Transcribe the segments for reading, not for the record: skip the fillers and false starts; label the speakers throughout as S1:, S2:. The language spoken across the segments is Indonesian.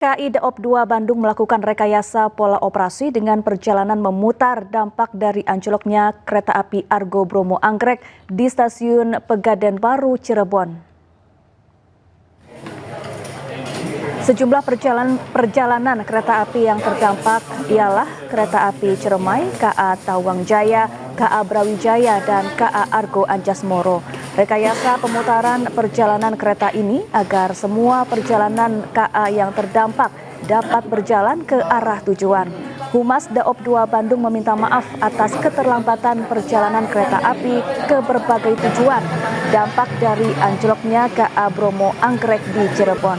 S1: KAI Daob 2 Bandung melakukan rekayasa pola operasi dengan perjalanan memutar dampak dari anjloknya kereta api Argo Bromo Anggrek di stasiun Pegadaian Baru, Cirebon. Sejumlah perjalanan kereta api yang terdampak ialah kereta api Ciremai, KA Tawang Jaya, KA Brawijaya, dan KA Argo Anjasmoro. Rekayasa pemutaran perjalanan kereta ini agar semua perjalanan KA yang terdampak dapat berjalan ke arah tujuan. Humas Daob 2 Bandung meminta maaf atas keterlambatan perjalanan kereta api ke berbagai tujuan, dampak dari anjloknya KA Bromo Anggrek di Cirebon.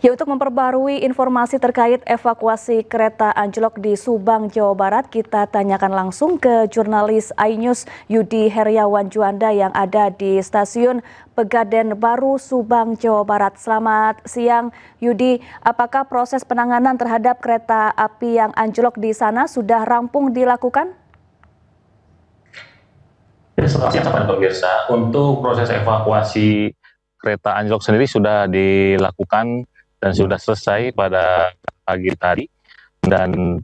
S1: Ya, untuk memperbarui informasi terkait evakuasi kereta anjlok di Subang, Jawa Barat, kita tanyakan langsung ke jurnalis iNews Yudi Heriawan Juanda yang ada di stasiun Pegadaian Baru, Subang, Jawa Barat. Selamat siang, Yudi. Apakah proses penanganan terhadap kereta api yang anjlok di sana sudah rampung dilakukan?
S2: Ya, selamat siang kepada pemirsa. Untuk proses evakuasi kereta anjlok sendiri sudah dilakukan dan sudah selesai pada pagi tadi, dan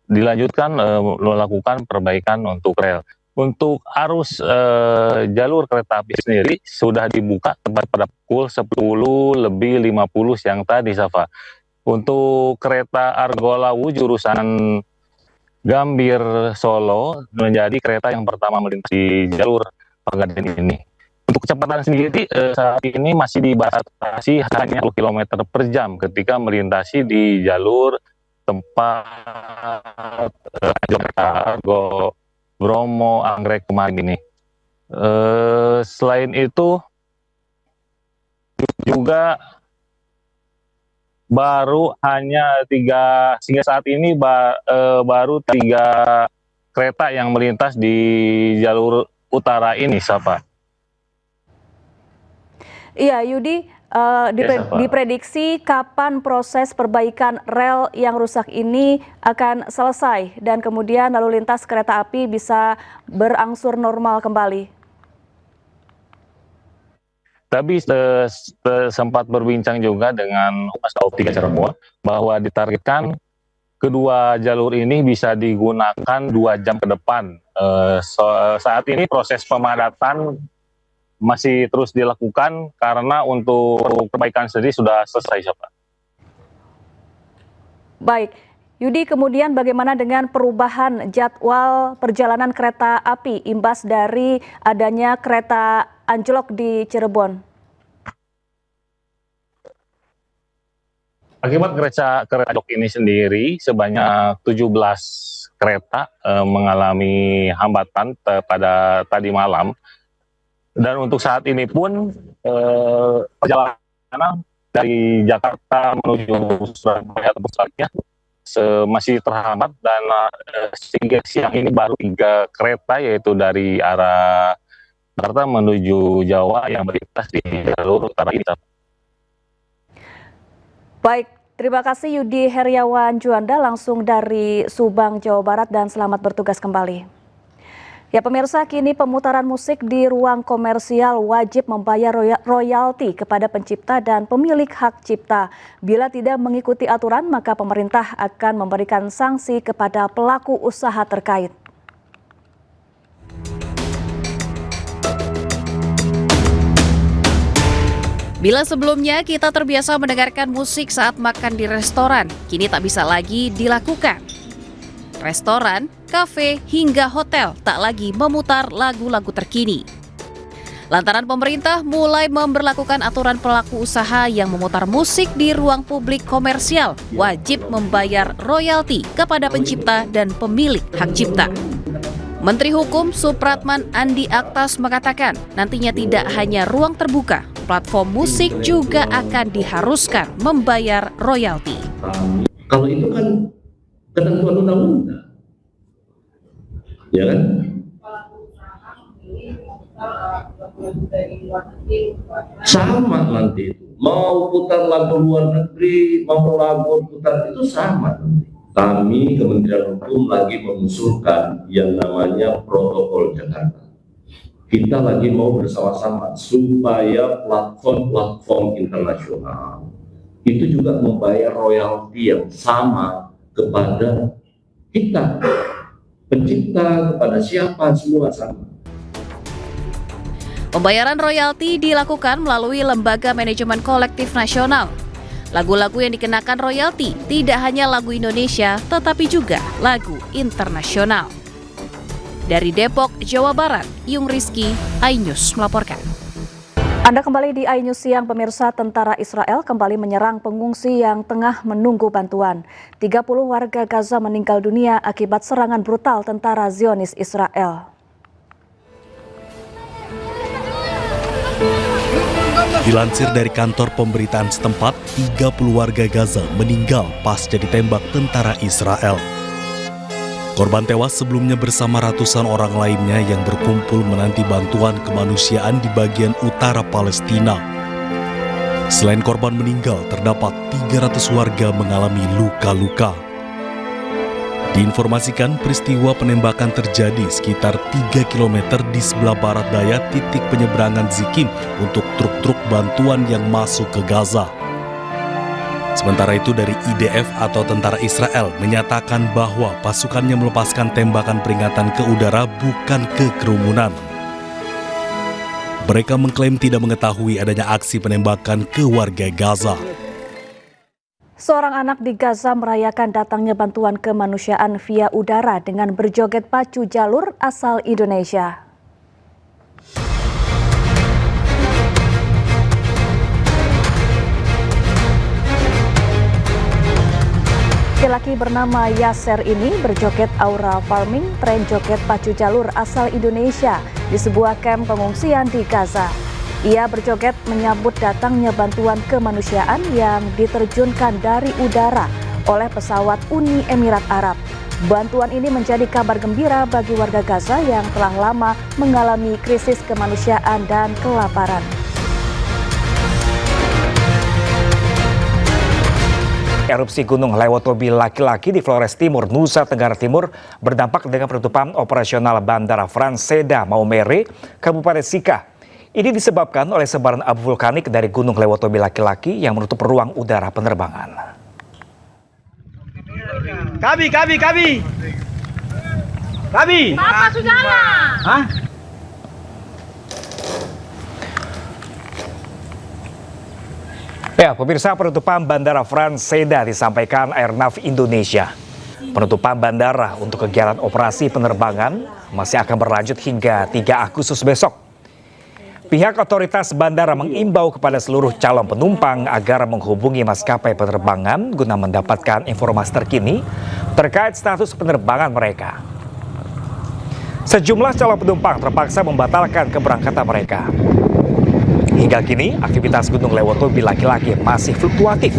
S2: dilanjutkan melakukan perbaikan untuk rel. Untuk arus jalur kereta api sendiri sudah dibuka tepat pada pukul 10:50 siang tadi, Safa. Untuk kereta Argo Lawu jurusan Gambir Solo menjadi kereta yang pertama melintas di jalur Pegadaian ini. Untuk kecepatan sendiri saat ini masih dibatasi hanya 10 km per jam ketika melintasi di jalur tempat Argo Bromo Anggrek kemarin ini. Selain itu juga baru hanya hingga saat ini baru 3 kereta yang melintas di jalur utara ini, Sapa.
S1: Iya, Yudi, diprediksi kapan proses perbaikan rel yang rusak ini akan selesai dan kemudian lalu lintas kereta api bisa berangsur normal kembali?
S2: Tapi sempat berbincang juga dengan Humas Daob 3 Cirebon bahwa ditargetkan kedua jalur ini bisa digunakan 2 jam ke depan. Saat ini proses pemadatan masih terus dilakukan karena untuk perbaikan sendiri sudah selesai, Pak.
S1: Baik, Yudi, kemudian bagaimana dengan perubahan jadwal perjalanan kereta api imbas dari adanya kereta anjlok di Cirebon?
S2: Akibat kereta anjlok ini sendiri sebanyak 17 kereta mengalami hambatan pada tadi malam. Dan untuk saat ini pun perjalanan dari Jakarta menuju Surabaya atau sebaliknya masih terhambat, dan sehingga siang ini baru 3 kereta yaitu dari arah Jakarta menuju Jawa yang melintas di jalur utara ini.
S1: Baik, terima kasih Yudi Heriawan Juanda langsung dari Subang, Jawa Barat, dan selamat bertugas kembali. Ya pemirsa, kini pemutaran musik di ruang komersial wajib membayar royalti kepada pencipta dan pemilik hak cipta. Bila tidak mengikuti aturan, maka pemerintah akan memberikan sanksi kepada pelaku usaha terkait.
S3: Bila sebelumnya kita terbiasa mendengarkan musik saat makan di restoran, kini tak bisa lagi dilakukan. Restoran, kafe, hingga hotel tak lagi memutar lagu-lagu terkini. Lantaran pemerintah mulai memberlakukan aturan pelaku usaha yang memutar musik di ruang publik komersial wajib membayar royalti kepada pencipta dan pemilik hak cipta. Menteri Hukum Supratman Andi Aktas mengatakan nantinya tidak hanya ruang terbuka, platform musik juga akan diharuskan membayar royalti.
S4: Kalau itu kan ketentuan undang-undang, ya kan? Sama nanti itu, mau putar lagu luar negeri, mau lagu putar itu sama nanti. Kami Kementerian Hukum lagi mengusulkan yang namanya protokol Jakarta. kita lagi mau bersama-sama supaya platform-platform internasional itu juga membayar royalti yang sama kepada kita, pencipta, kepada siapa, semua sama.
S3: Pembayaran royalti dilakukan melalui Lembaga Manajemen Kolektif Nasional. Lagu-lagu yang dikenakan royalti tidak hanya lagu Indonesia, tetapi juga lagu internasional. Dari Depok, Jawa Barat, Yung Rizky, iNews melaporkan.
S1: Anda kembali di iNews Siang, pemirsa. Tentara Israel kembali menyerang pengungsi yang tengah menunggu bantuan. 30 warga Gaza meninggal dunia akibat serangan brutal tentara Zionis Israel.
S5: Dilansir dari kantor pemberitaan setempat, 30 warga Gaza meninggal pasca ditembak tentara Israel. Korban tewas sebelumnya bersama ratusan orang lainnya yang berkumpul menanti bantuan kemanusiaan di bagian utara Palestina. Selain korban meninggal, terdapat 300 warga mengalami luka-luka. Diinformasikan peristiwa penembakan terjadi sekitar 3 km di sebelah barat daya titik penyeberangan Zikim untuk truk-truk bantuan yang masuk ke Gaza. Sementara itu dari IDF atau tentara Israel menyatakan bahwa pasukannya melepaskan tembakan peringatan ke udara bukan ke kerumunan. Mereka mengklaim tidak mengetahui adanya aksi penembakan ke warga Gaza.
S1: Seorang anak di Gaza merayakan datangnya bantuan kemanusiaan via udara dengan berjoget pacu jalur asal Indonesia. Laki-laki bernama Yaser ini berjoget aura farming tren joget pacu jalur asal Indonesia di sebuah kamp pengungsian di Gaza. Ia berjoget menyambut datangnya bantuan kemanusiaan yang diterjunkan dari udara oleh pesawat Uni Emirat Arab. Bantuan ini menjadi kabar gembira bagi warga Gaza yang telah lama mengalami krisis kemanusiaan dan kelaparan.
S6: Erupsi Gunung Lewotobi laki-laki di Flores Timur, Nusa Tenggara Timur berdampak dengan penutupan operasional Bandara Frans Seda Maumere, Kabupaten Sika. Ini disebabkan oleh sebaran abu vulkanik dari Gunung Lewotobi laki-laki yang menutup ruang udara penerbangan.
S7: Kabi.
S8: Bapak Sudahlah.
S7: Hah?
S6: Ya, pemirsa, penutupan Bandara Frans Seda disampaikan Airnav Indonesia. Penutupan bandara untuk kegiatan operasi penerbangan masih akan berlanjut hingga 3 Agustus besok. Pihak otoritas bandara mengimbau kepada seluruh calon penumpang agar menghubungi maskapai penerbangan guna mendapatkan informasi terkini terkait status penerbangan mereka. Sejumlah calon penumpang terpaksa membatalkan keberangkatan mereka. Hingga kini, aktivitas Gunung Lewotobi laki-laki masih fluktuatif.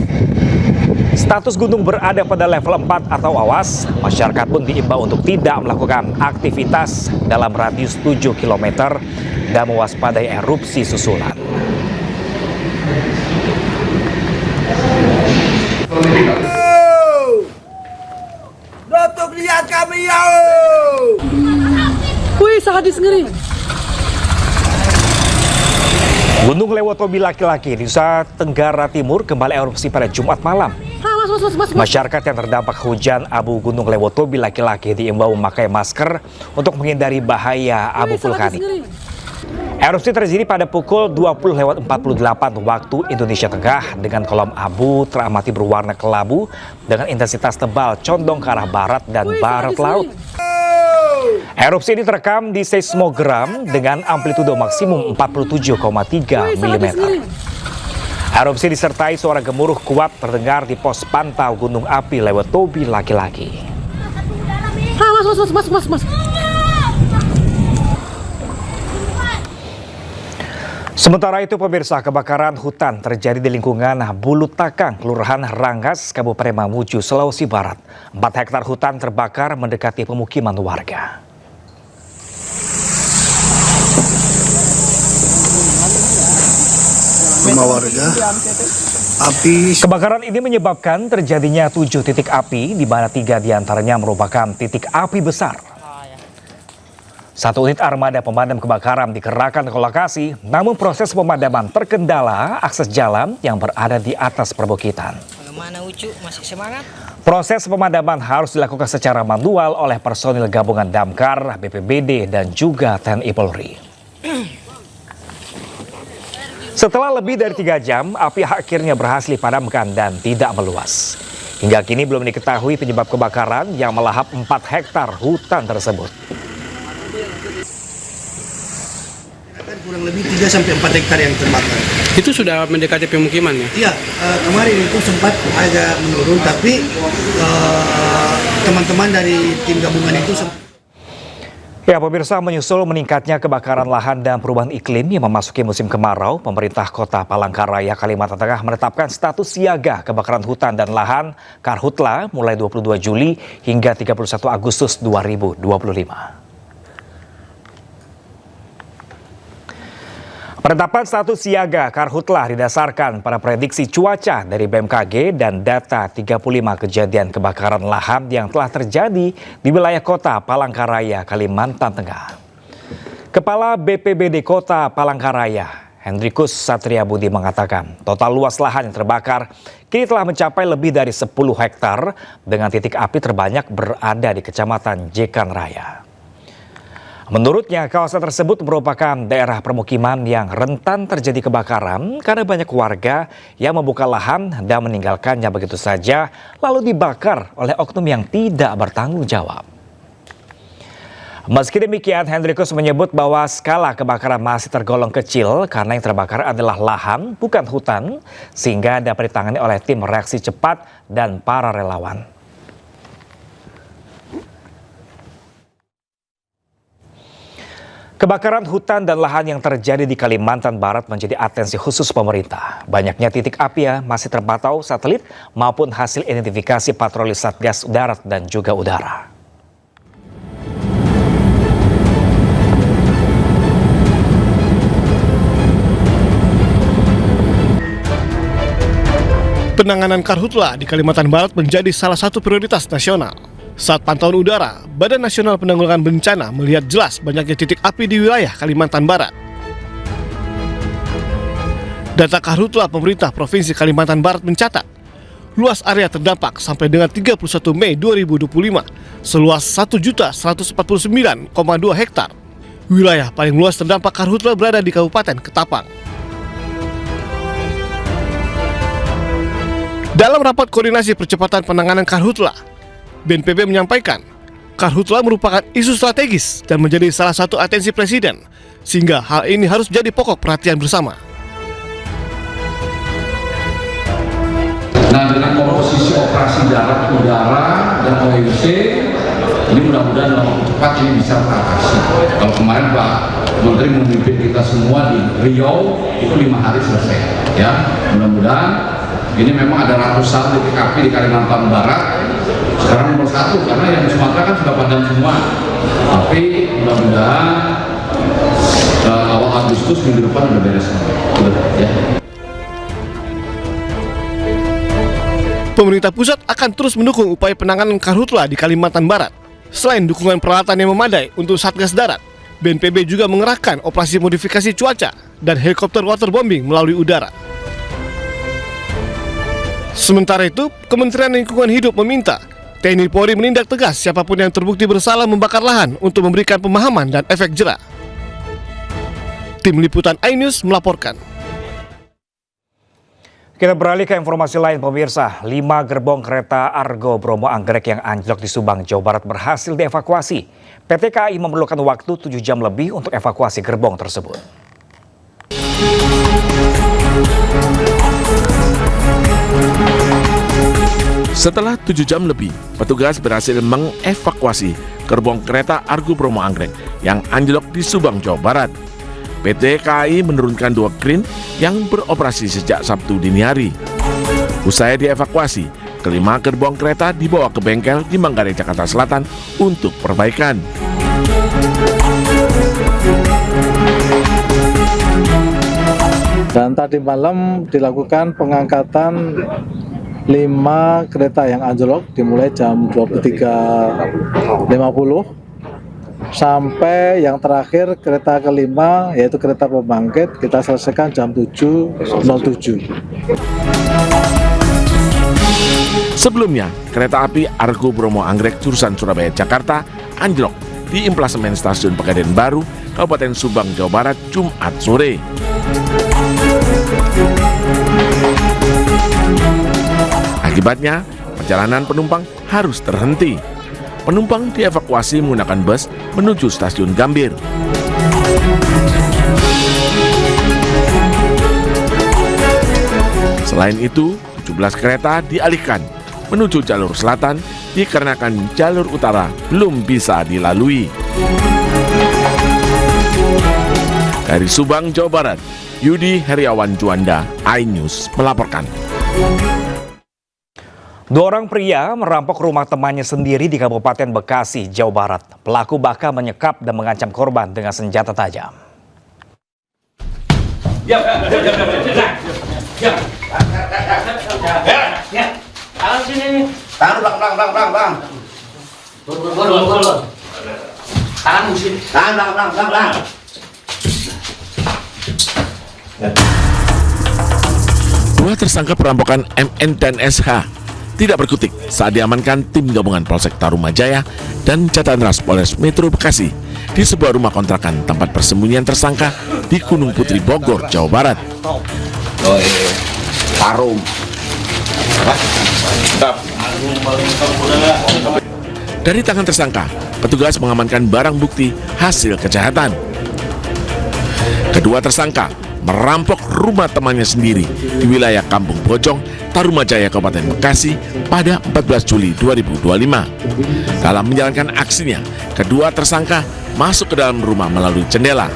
S6: Status gunung berada pada level 4 atau awas, masyarakat pun diimbau untuk tidak melakukan aktivitas dalam radius 7 km dan mewaspadai erupsi susulan.
S7: Nutup lihat kami ya.
S8: Wih, sadis ngeri.
S6: Gunung Lewotobi laki-laki di Nusa Tenggara Timur kembali erupsi pada Jumat malam. Masyarakat yang terdampak hujan abu Gunung Lewotobi laki-laki diimbau memakai masker untuk menghindari bahaya abu vulkanik. Erupsi terjadi pada pukul 20.48 waktu Indonesia Tengah dengan kolom abu teramati berwarna kelabu dengan intensitas tebal condong ke arah barat dan barat laut. Erupsi ini terekam di seismogram dengan amplitudo maksimum 47,3 mm. Erupsi disertai suara gemuruh kuat terdengar di pos pantau Gunung Api Lewotobi laki-laki.
S8: Mas.
S6: Sementara itu pemirsa, kebakaran hutan terjadi di lingkungan Bulu Takang, Kelurahan Rangas, Kabupaten Mamuju, Sulawesi Barat. 4 hektar hutan terbakar mendekati pemukiman warga.
S9: Rumah warga, api.
S6: Kebakaran ini menyebabkan terjadinya 7 titik api, di mana 3 diantaranya merupakan titik api besar. Satu unit armada pemadam kebakaran dikerahkan ke lokasi, namun proses pemadaman terkendala akses jalan yang berada di atas perbukitan.
S8: Bagaimana Ucu, masih semangat?
S6: Proses pemadaman harus dilakukan secara manual oleh personil gabungan Damkar, BPBD, dan juga TNI Polri. Setelah lebih dari 3 jam, api akhirnya berhasil dipadamkan dan tidak meluas. Hingga kini belum diketahui penyebab kebakaran yang melahap 4 hektar hutan tersebut.
S9: Kurang lebih 3-4 hektar yang terbakar.
S10: Itu sudah mendekati pemukiman ya?
S9: Iya, kemarin itu sempat agak menurun, tapi teman-teman dari tim gabungan itu
S6: Ya, pemirsa, menyusul meningkatnya kebakaran lahan dan perubahan iklim yang memasuki musim kemarau, pemerintah Kota Palangkaraya, Kalimantan Tengah menetapkan status siaga kebakaran hutan dan lahan Karhutla mulai 22 Juli hingga 31 Agustus 2025. Penetapan status siaga Karhutla didasarkan pada prediksi cuaca dari BMKG dan data 35 kejadian kebakaran lahan yang telah terjadi di wilayah Kota Palangkaraya, Kalimantan Tengah. Kepala BPBD Kota Palangkaraya, Hendrikus Satria Budi mengatakan total luas lahan yang terbakar kini telah mencapai lebih dari 10 hektar dengan titik api terbanyak berada di Kecamatan Jekan Raya. Menurutnya, kawasan tersebut merupakan daerah permukiman yang rentan terjadi kebakaran karena banyak warga yang membuka lahan dan meninggalkannya begitu saja lalu dibakar oleh oknum yang tidak bertanggung jawab. Meski demikian, Hendrikus menyebut bahwa skala kebakaran masih tergolong kecil karena yang terbakar adalah lahan, bukan hutan, sehingga dapat ditangani oleh tim reaksi cepat dan para relawan. Kebakaran hutan dan lahan yang terjadi di Kalimantan Barat menjadi atensi khusus pemerintah. Banyaknya titik api masih terpantau satelit maupun hasil identifikasi patroli Satgas Darat dan juga udara.
S9: penanganan Karhutla di Kalimantan Barat menjadi salah satu prioritas nasional. Saat pantauan udara, Badan Nasional Penanggulangan Bencana melihat jelas banyaknya titik api di wilayah Kalimantan Barat. Data Karhutla pemerintah Provinsi Kalimantan Barat mencatat, luas area terdampak sampai dengan 31 Mei 2025 seluas 1.149,2 hektar. Wilayah paling luas terdampak Karhutla berada di Kabupaten Ketapang. Dalam rapat koordinasi percepatan penanganan Karhutla, BNPB menyampaikan, Karhutla merupakan isu strategis dan menjadi salah satu atensi Presiden, sehingga hal ini harus menjadi pokok perhatian bersama.
S4: Nah, dengan komposisi operasi darat, udara, dan OMC, ini mudah-mudahan dalam waktu cepat ini bisa teratasi. Kalau kemarin Pak Menteri memimpin kita semua di Riau, itu 5 hari selesai. Ya, mudah-mudahan ini memang ada ratusan titik api di Kalimantan Barat. Sekarang nomor 1 karena yang di Sumatera kan sudah padam semua. Tapi mudah-mudahan awal Agustus minggu depan udah beres semua. Ya.
S9: Pemerintah pusat akan terus mendukung upaya penanganan Karhutla di Kalimantan Barat. Selain dukungan peralatan yang memadai untuk Satgas Darat, BNPB juga mengerahkan operasi modifikasi cuaca dan helikopter waterbombing melalui udara. Sementara itu, Kementerian Lingkungan Hidup meminta TNI Polri menindak tegas siapapun yang terbukti bersalah membakar lahan untuk memberikan pemahaman dan efek jera. Tim Liputan iNews melaporkan.
S6: Kita beralih ke informasi lain pemirsa. 5 gerbong kereta Argo Bromo Anggrek yang anjlok di Subang, Jawa Barat berhasil dievakuasi. PT KAI memerlukan waktu 7 jam lebih untuk evakuasi gerbong tersebut.
S11: Setelah 7 jam lebih, petugas berhasil mengevakuasi gerbong kereta Argo Bromo Anggrek yang anjlok di Subang, Jawa Barat. PT KAI menurunkan 2 kren yang beroperasi sejak Sabtu dini hari. Usai dievakuasi, kelima gerbong kereta dibawa ke bengkel di Manggarai, Jakarta Selatan untuk perbaikan.
S12: Dan tadi malam dilakukan pengangkatan 5 kereta yang anjlok dimulai jam 23.50 sampai yang terakhir kereta kelima yaitu kereta pembangkit kita selesaikan jam 7.07.
S11: Sebelumnya, kereta api Argo Bromo Anggrek jurusan Surabaya Jakarta anjlok di emplasemen Stasiun Pegadaian Baru, Kabupaten Subang, Jawa Barat, Jumat sore. Akibatnya, perjalanan penumpang harus terhenti. Penumpang dievakuasi menggunakan bus menuju Stasiun Gambir. Selain itu, 17 kereta dialihkan menuju jalur selatan dikarenakan jalur utara belum bisa dilalui. Dari Subang, Jawa Barat, Yudi Heriawan Juanda, iNews melaporkan.
S6: 2 orang pria merampok rumah temannya sendiri di Kabupaten Bekasi, Jawa Barat. Pelaku bahkan menyekap dan mengancam korban dengan senjata tajam.
S11: Dua tersangka perampokan MN dan SH tidak berkutik saat diamankan tim gabungan Polsek Tarumajaya dan Jatan Ras Polres Metro Bekasi di sebuah rumah kontrakan tempat persembunyian tersangka di Gunung Putri, Bogor, Jawa Barat. Dari tangan tersangka, petugas mengamankan barang bukti hasil kejahatan. Kedua tersangka merampok rumah temannya sendiri di wilayah Kampung Bojong, Tarumajaya, Kabupaten Bekasi pada 14 Juli 2025. Dalam menjalankan aksinya, kedua tersangka masuk ke dalam rumah melalui jendela.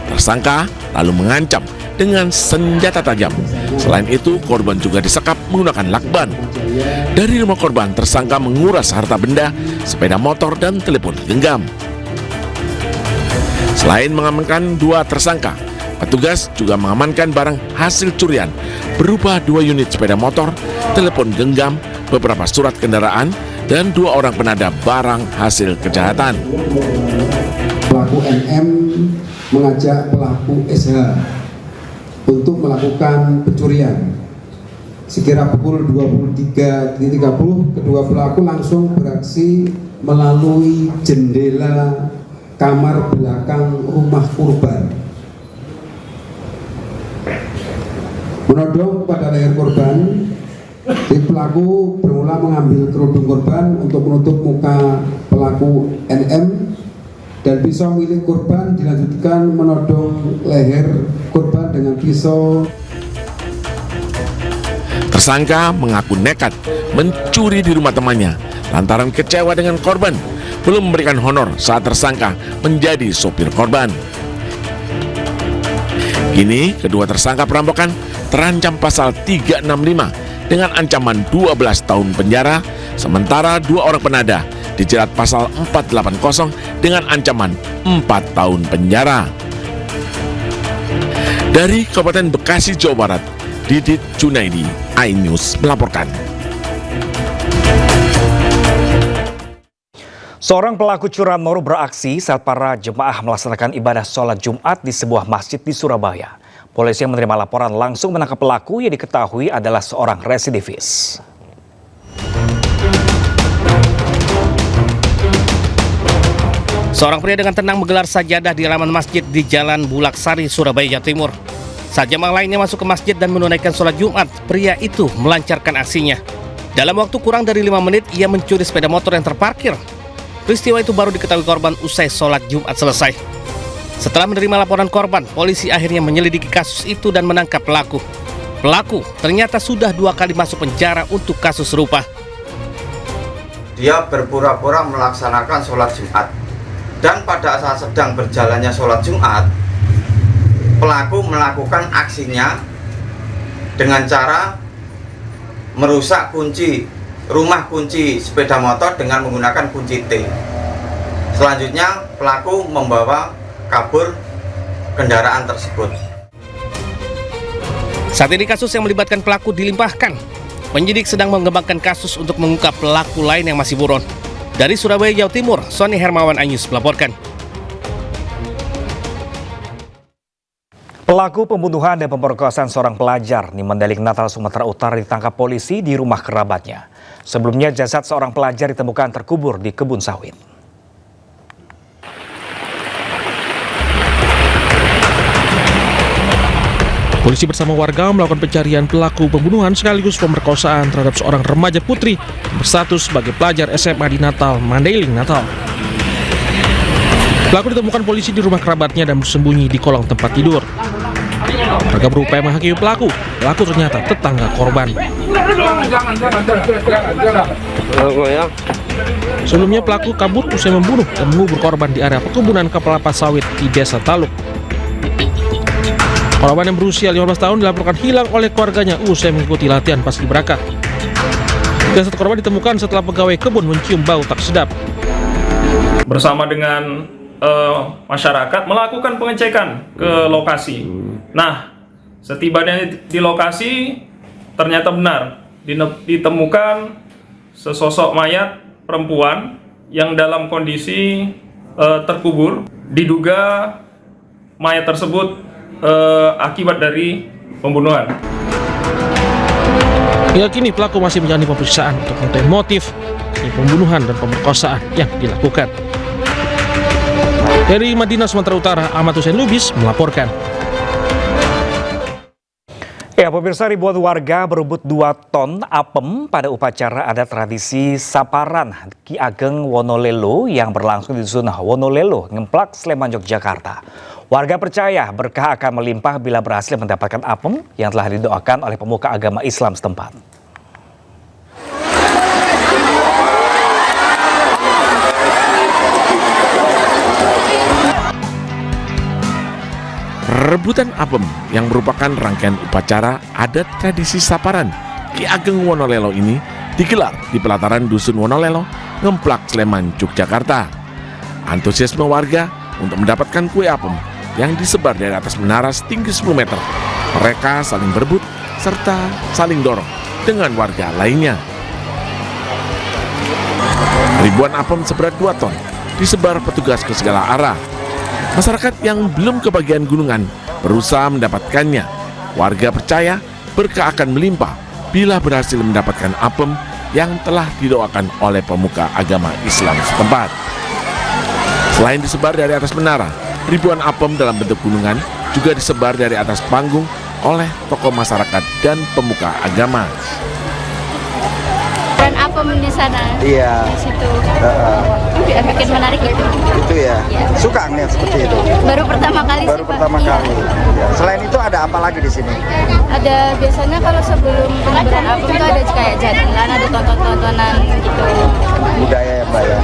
S11: Tersangka lalu mengancam dengan senjata tajam. Selain itu, korban juga disekap menggunakan lakban. Dari rumah korban, tersangka menguras harta benda, sepeda motor, dan telepon genggam. Selain mengamankan dua tersangka, petugas juga mengamankan barang hasil curian berupa 2 unit sepeda motor, telepon genggam, beberapa surat kendaraan, dan 2 orang penada barang hasil kejahatan.
S13: Pelaku NM mengajak pelaku SH untuk melakukan pencurian. Sekira pukul 23.30, kedua pelaku langsung beraksi melalui jendela kamar belakang rumah korban. Menodong pada leher korban, si pelaku bermula mengambil kerudung korban untuk menutup muka pelaku NM, dan pisau milik korban dilanjutkan menodong leher korban dengan pisau.
S11: Tersangka mengaku nekat mencuri di rumah temannya lantaran kecewa dengan korban belum memberikan honor saat tersangka menjadi sopir korban. Kini kedua tersangka perampokan terancam pasal 365 dengan ancaman 12 tahun penjara, sementara 2 orang penada dijerat pasal 480 dengan ancaman 4 tahun penjara. Dari Kabupaten Bekasi, Jawa Barat, Didit Junaidi, iNews melaporkan.
S6: Seorang pelaku curanmor beraksi saat para jemaah melaksanakan ibadah sholat Jumat di sebuah masjid di Surabaya. Polisi yang menerima laporan langsung menangkap pelaku yang diketahui adalah seorang residivis.
S14: Seorang pria dengan tenang menggelar sajadah di halaman masjid di Jalan Bulaksari, Surabaya, Jawa Timur. Saat jemaah lainnya masuk ke masjid dan menunaikan sholat Jumat, pria itu melancarkan aksinya. Dalam waktu kurang dari 5 menit, ia mencuri sepeda motor yang terparkir. Peristiwa itu baru diketahui korban usai sholat Jumat selesai. Setelah menerima laporan korban, polisi akhirnya menyelidiki kasus itu dan menangkap pelaku. Pelaku ternyata sudah 2 kali masuk penjara untuk kasus serupa.
S15: Dia berpura-pura melaksanakan sholat Jumat. Dan pada saat sedang berjalannya sholat Jumat, pelaku melakukan aksinya dengan cara merusak kunci sepeda motor dengan menggunakan kunci T. Selanjutnya pelaku membawa kabur kendaraan tersebut.
S14: Saat ini kasus yang melibatkan pelaku dilimpahkan. Penyidik sedang mengembangkan kasus untuk mengungkap pelaku lain yang masih buron. Dari Surabaya, Jawa Timur, Sony Hermawan, iNews melaporkan.
S6: Pelaku pembunuhan dan pemerkosaan seorang pelajar di Mandailing Natal, Sumatera Utara ditangkap polisi di rumah kerabatnya. Sebelumnya jasad seorang pelajar ditemukan terkubur di kebun sawit.
S11: Polisi bersama warga melakukan pencarian pelaku pembunuhan sekaligus pemerkosaan terhadap seorang remaja putri yang berstatus sebagai pelajar SMA di Natal, Mandailing Natal. Pelaku ditemukan polisi di rumah kerabatnya dan bersembunyi di kolong tempat tidur. Warga berupaya menghakimi pelaku. Pelaku ternyata tetangga korban. Sebelumnya pelaku kabur usai membunuh dan mengubur korban di area perkebunan kelapa sawit di Desa Taluk. Korban yang berusia 15 tahun dilaporkan hilang oleh keluarganya usai mengikuti latihan paskibraka. Jasad korban ditemukan setelah pegawai kebun mencium bau tak sedap.
S16: Bersama dengan masyarakat melakukan pengecekan ke lokasi. Nah, setibanya di lokasi ternyata benar ditemukan sesosok mayat perempuan yang dalam kondisi terkubur. Diduga mayat tersebut akibat dari pembunuhan.
S11: Hingga kini pelaku masih menjalani pemeriksaan untuk mengetahui motif pembunuhan dan pemerkosaan yang dilakukan. Dari Madinah, Sumatera Utara, Ahmad Hussein Lubis melaporkan.
S6: Ya, pemirsa, ribuan warga berebut 2 ton apem pada upacara adat tradisi Saparan Ki Ageng Wonolelo yang berlangsung di Dusun Wonolelo, Ngemplak, Sleman, Yogyakarta. Warga percaya berkah akan melimpah bila berhasil mendapatkan apem yang telah didoakan oleh pemuka agama Islam setempat.
S11: Rebutan apem yang merupakan rangkaian upacara adat tradisi Saparan Ki Ageng Wonolelo ini digelar di pelataran Dusun Wonolelo, Ngemplak, Sleman, Yogyakarta. Antusiasme warga untuk mendapatkan kue apem yang disebar dari atas menara setinggi 10 meter. Mereka saling berebut serta saling dorong dengan warga lainnya. Ribuan apem seberat 2 ton disebar petugas ke segala arah. Masyarakat yang belum kebagian gunungan berusaha mendapatkannya. Warga percaya berkah akan melimpah bila berhasil mendapatkan apem yang telah didoakan oleh pemuka agama Islam setempat. Selain disebar dari atas menara, ribuan apem dalam bentuk gunungan juga disebar dari atas panggung oleh tokoh masyarakat dan pemuka agama.
S17: Dan apem di sana. Iya. Di situ. Yang bikin menarik itu.
S18: Itu ya. Suka ngeliat seperti itu.
S17: Baru pertama kali.
S18: Baru pertama kali. Ya. Selain itu ada apa lagi di sini?
S17: Ada biasanya kalau sebelum pengibaran apem itu ada kayak jadilan, ada tontonan gitu.
S18: Budaya ya Mbak ya.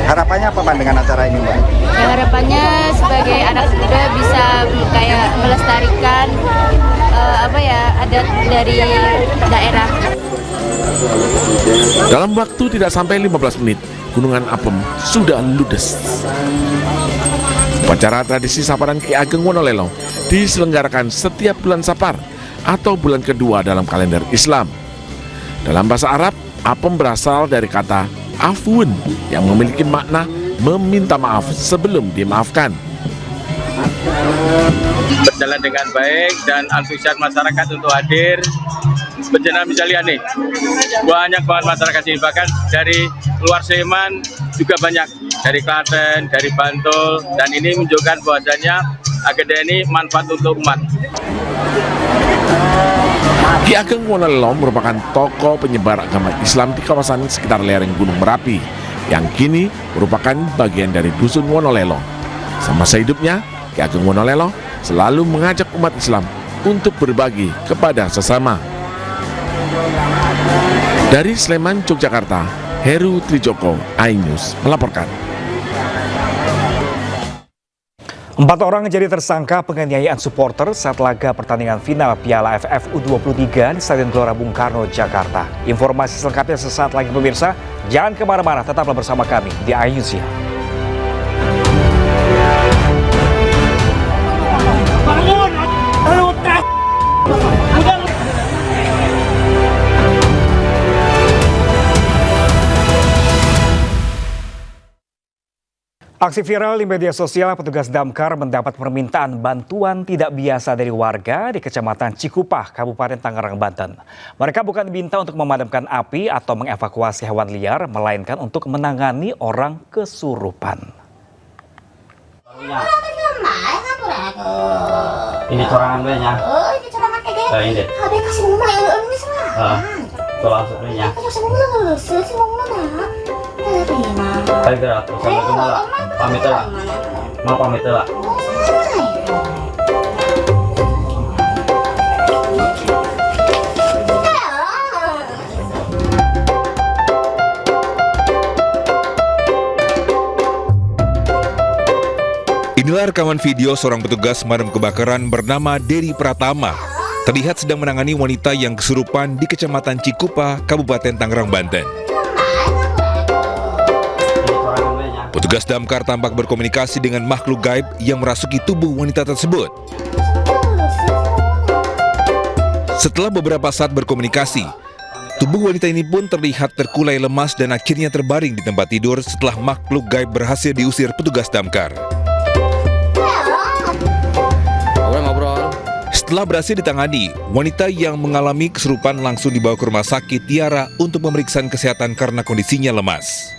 S18: Harapannya apa Mbak dengan acara ini Mbak?
S17: Ya, harapannya sebagai anak muda bisa kayak melestarikan adat dari daerah.
S11: Dalam waktu tidak sampai 15 menit, gunungan apem sudah ludes. Upacara tradisi Saparan Ki Ageng Wonolelo diselenggarakan setiap bulan Sapar atau bulan kedua dalam kalender Islam. Dalam bahasa Arab, apem berasal dari kata afun yang memiliki makna meminta maaf sebelum dimaafkan.
S19: Berjalan dengan baik dan antusias masyarakat untuk hadir. Bencana misalnya nih, banyak banget masyarakat sini, bahkan dari luar Sleman juga banyak, dari Klaten, dari Bantul, dan ini menunjukkan bahwasanya agenda ini manfaat untuk umat.
S11: Ki Ageng Wonolelo merupakan tokoh penyebar agama Islam di kawasan sekitar lereng Gunung Merapi yang kini merupakan bagian dari Dusun Wonolelo. Semasa hidupnya, Ki Ageng Wonolelo selalu mengajak umat Islam untuk berbagi kepada sesama. Dari Sleman, Yogyakarta, Heru Trijoko, iNews melaporkan.
S6: 4 orang jadi tersangka penganiayaan supporter saat laga pertandingan final Piala AFF U23 di Stadion Gelora Bung Karno, Jakarta. Informasi selengkapnya sesaat lagi pemirsa. Jangan kemana-mana, tetaplah bersama kami di iNews ya. Aksi viral di media sosial, petugas damkar mendapat permintaan bantuan tidak biasa dari warga di Kecamatan Cikupah, Kabupaten Tangerang, Banten. Mereka bukan diminta untuk memadamkan api atau mengevakuasi hewan liar, melainkan untuk menangani orang kesurupan.
S20: Ini corangan banyak.
S17: Oh, ini corangan kayak gini.
S20: Ini.
S17: Ada kasih mama yang ini semua.
S20: Tolong sebenarnya.
S17: Kasih mama lah, kasih mama lah.
S20: Baik gerak, sampai kemana? Pamit lah. Mau pamit lah.
S21: Inilah rekaman video seorang petugas pemadam kebakaran bernama Dery Pratama. Terlihat sedang menangani wanita yang kesurupan di Kecamatan Cikupah, Kabupaten Tangerang, Banten. Petugas damkar tampak berkomunikasi dengan makhluk gaib yang merasuki tubuh wanita tersebut. Setelah beberapa saat berkomunikasi, tubuh wanita ini pun terlihat terkulai lemas dan akhirnya terbaring di tempat tidur setelah makhluk gaib berhasil diusir petugas damkar. Setelah berhasil ditangani, wanita yang mengalami kesurupan langsung dibawa ke rumah sakit Tiara untuk pemeriksaan kesehatan karena kondisinya lemas.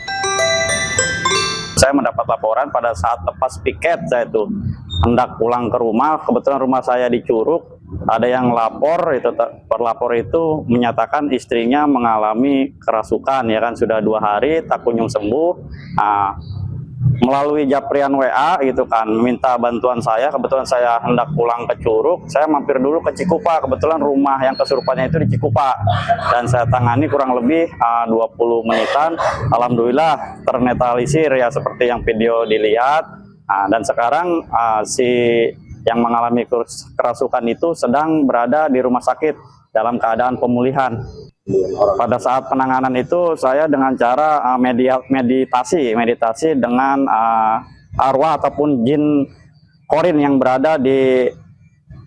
S22: Saya mendapat laporan pada saat lepas piket, saya itu hendak pulang ke rumah. Kebetulan rumah saya di Curug, ada yang lapor, pelapor itu menyatakan istrinya mengalami kerasukan, ya kan, sudah 2 hari tak kunjung sembuh. Melalui Japrian WA gitu kan, meminta bantuan saya. Kebetulan saya hendak pulang ke Curug, saya mampir dulu ke Cikupah. Kebetulan rumah yang kesurupannya itu di Cikupah, dan saya tangani kurang lebih 20 menitan. Alhamdulillah ternetralisir ya, seperti yang video dilihat. Dan sekarang si yang mengalami kerasukan itu sedang berada di rumah sakit dalam keadaan pemulihan. Pada saat penanganan itu saya dengan cara meditasi dengan arwah ataupun jin korin yang berada di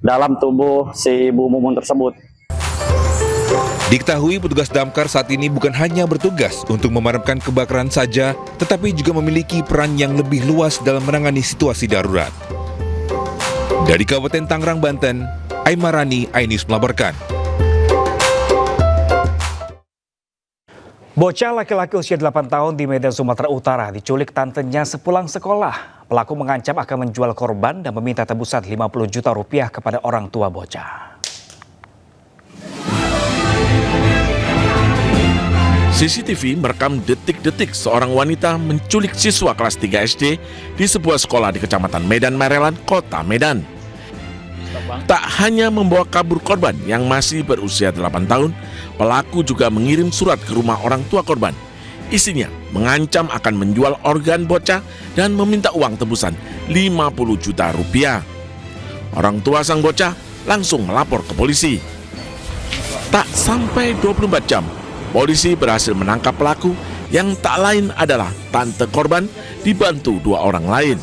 S22: dalam tubuh si Ibu Mumun tersebut.
S21: Diketahui petugas damkar saat ini bukan hanya bertugas untuk memadamkan kebakaran saja, tetapi juga memiliki peran yang lebih luas dalam menangani situasi darurat. Dari Kabupaten Tangerang, Banten, Aimarani, iNews melaporkan.
S6: Bocah laki-laki usia 8 tahun di Medan, Sumatera Utara diculik tantenya sepulang sekolah. Pelaku mengancam akan menjual korban dan meminta tebusan 50 juta rupiah kepada orang tua bocah.
S11: CCTV merekam detik-detik seorang wanita menculik siswa kelas 3 SD di sebuah sekolah di Kecamatan Medan Marelan, Kota Medan. Tak hanya membawa kabur korban yang masih berusia 8 tahun, pelaku juga mengirim surat ke rumah orang tua korban. Isinya mengancam akan menjual organ bocah dan meminta uang tebusan 50 juta rupiah. Orang tua sang bocah langsung melapor ke polisi. Tak sampai 24 jam, polisi berhasil menangkap pelaku yang tak lain adalah tante korban dibantu 2 orang lain.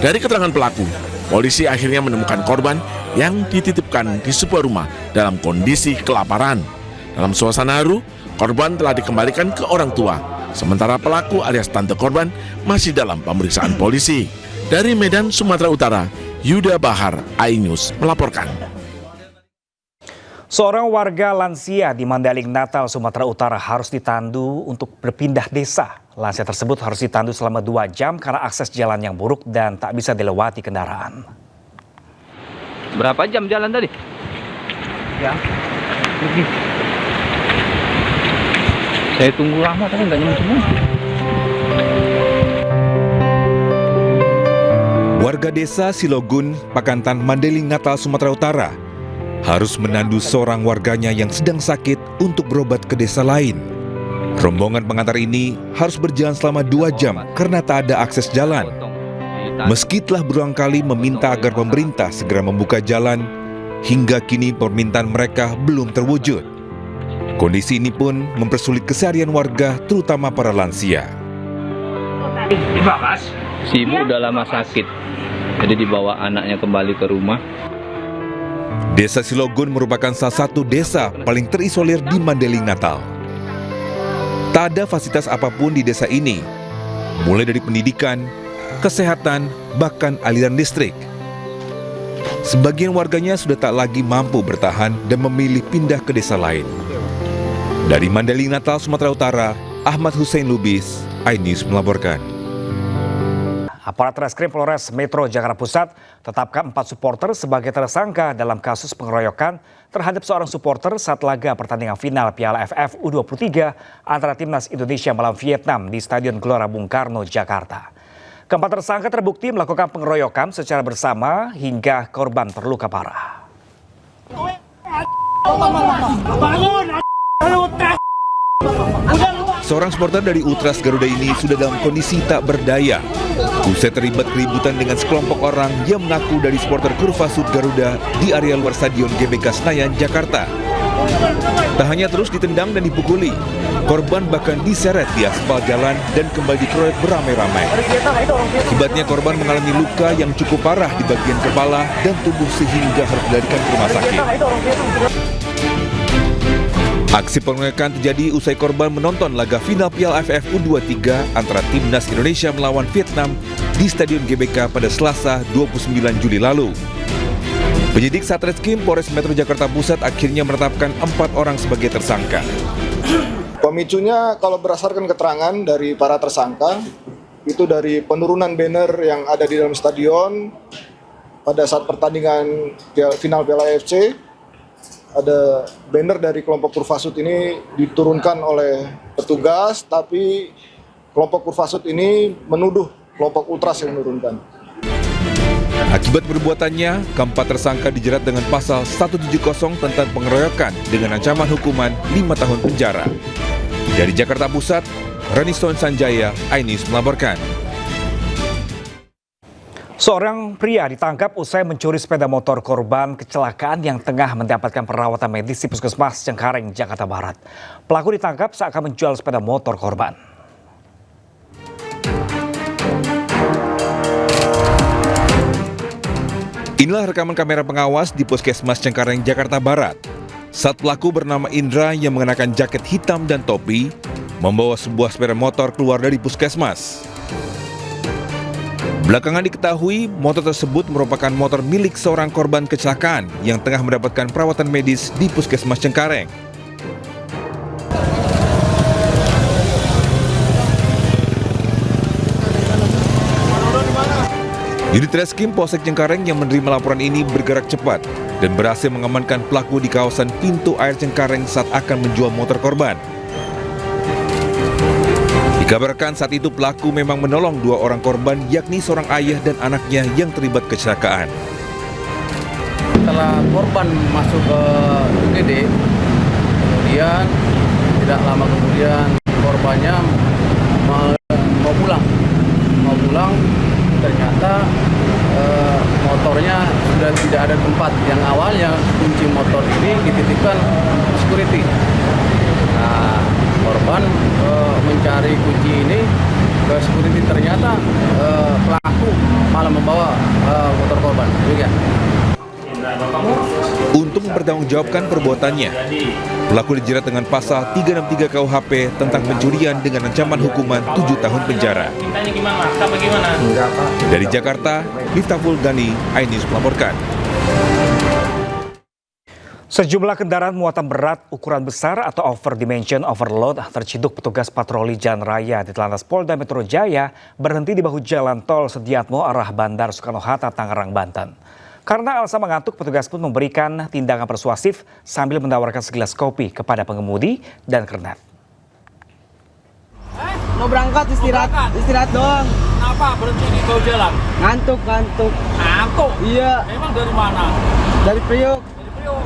S11: Dari keterangan pelaku, polisi akhirnya menemukan korban yang dititipkan di sebuah rumah dalam kondisi kelaparan. Dalam suasana haru, korban telah dikembalikan ke orang tua, sementara pelaku alias tante korban masih dalam pemeriksaan polisi. Dari Medan, Sumatera Utara, Yuda Bahar, iNews melaporkan.
S6: Seorang warga lansia di Mandailing, Natal, Sumatera Utara harus ditandu untuk berpindah desa. Lansia tersebut harus ditandu selama 2 jam karena akses jalan yang buruk dan tak bisa dilewati kendaraan.
S20: Berapa jam jalan tadi?
S6: Ya,
S20: lebih. Saya tunggu lama tapi nggak nyampe.
S21: Warga desa Silogun, Pakantan, Mandailing, Natal, Sumatera Utara harus menandu seorang warganya yang sedang sakit untuk berobat ke desa lain. Rombongan pengantar ini harus berjalan selama 2 jam karena tak ada akses jalan. Meski telah berulang kali meminta agar pemerintah segera membuka jalan, hingga kini permintaan mereka belum terwujud. Kondisi ini pun mempersulit keseharian warga, terutama para lansia.
S20: Si ibu udah lama sakit, jadi dibawa anaknya kembali ke rumah.
S21: Desa Silogun merupakan salah satu desa paling terisolir di Mandailing, Natal. Tak ada fasilitas apapun di desa ini, mulai dari pendidikan, kesehatan, bahkan aliran listrik. Sebagian warganya sudah tak lagi mampu bertahan dan memilih pindah ke desa lain. Dari Mandailing Natal, Sumatera Utara, Ahmad Hussein Lubis, iNews melaporkan.
S6: Aparat Reskrim Polres Metro Jakarta Pusat tetapkan 4 supporter sebagai tersangka dalam kasus pengeroyokan terhadap seorang supporter saat laga pertandingan final Piala AFF U23 antara Timnas Indonesia melawan Vietnam di Stadion Gelora Bung Karno, Jakarta. Keempat tersangka terbukti melakukan pengeroyokan secara bersama hingga korban terluka parah.
S21: Seorang supporter dari Ultras Garuda ini sudah dalam kondisi tak berdaya. Usai terlibat keributan dengan sekelompok orang yang mengaku dari supporter Kurva Sud Garuda di area luar Stadion GBK Senayan, Jakarta. Tak hanya terus ditendang dan dipukuli, korban bahkan diseret di aspal jalan dan kembali dikeroyok beramai-ramai. Akibatnya korban mengalami luka yang cukup parah di bagian kepala dan tubuh sehingga harus dilarikan ke rumah sakit. Aksi pengeroyokan terjadi usai korban menonton laga final Piala AFF U23 antara Timnas Indonesia melawan Vietnam di Stadion GBK pada Selasa 29 Juli lalu. Penyidik Satreskrim Polres Metro Jakarta Pusat akhirnya menetapkan 4 orang sebagai tersangka.
S2: Pemicunya kalau berdasarkan keterangan dari para tersangka, itu dari penurunan banner yang ada di dalam stadion pada saat pertandingan final Piala AFC. Ada banner dari kelompok Kurvasud ini diturunkan oleh petugas, tapi kelompok Kurvasud ini menuduh kelompok Ultras yang menurunkan.
S21: Akibat perbuatannya, keempat tersangka dijerat dengan pasal 170 tentang pengeroyokan dengan ancaman hukuman 5 tahun penjara. Dari Jakarta Pusat, Reniston Sanjaya, iNews melaporkan.
S6: Seorang pria ditangkap usai mencuri sepeda motor korban kecelakaan yang tengah mendapatkan perawatan medis di Puskesmas Cengkareng, Jakarta Barat. Pelaku ditangkap saat akan menjual sepeda motor korban.
S21: Inilah rekaman kamera pengawas di Puskesmas Cengkareng, Jakarta Barat. Saat pelaku bernama Indra yang mengenakan jaket hitam dan topi, membawa sebuah sepeda motor keluar dari puskesmas. Belakangan diketahui motor tersebut merupakan motor milik seorang korban kecelakaan yang tengah mendapatkan perawatan medis di Puskesmas Cengkareng. Unit Reskrim Polsek Cengkareng yang menerima laporan ini bergerak cepat dan berhasil mengamankan pelaku di kawasan pintu air Cengkareng saat akan menjual motor korban. Dikabarkan saat itu pelaku memang menolong 2 orang korban, yakni seorang ayah dan anaknya yang terlibat kecelakaan.
S3: Setelah korban masuk ke UGD, kemudian tidak lama kemudian korbannya mau pulang, ternyata motornya sudah tidak ada tempat. Yang awalnya kunci motor ini dititipkan security. Nah, korban mencari kunci ini ke security, ternyata pelaku malah membawa motor korban.
S21: Untuk mempertanggungjawabkan perbuatannya, pelaku dijerat dengan pasal 363 KUHP tentang pencurian dengan ancaman hukuman 7 tahun penjara. Dari Jakarta, Miftahul Gani, iNews melaporkan.
S6: Sejumlah kendaraan muatan berat ukuran besar atau over dimension overload terciduk petugas patroli jalan raya di Telantas Polda Metro Jaya berhenti di bahu jalan tol Sediatmo arah Bandar Soekarno-Hatta, Tangerang, Banten. Karena alasan mengantuk, petugas pun memberikan tindakan persuasif sambil menawarkan segelas kopi kepada pengemudi dan kernet.
S7: Mau berangkat istirahat doang. Kenapa berhenti di bahu jalan? Ngantuk. Ngantuk? Iya. Emang dari mana? Dari Priok.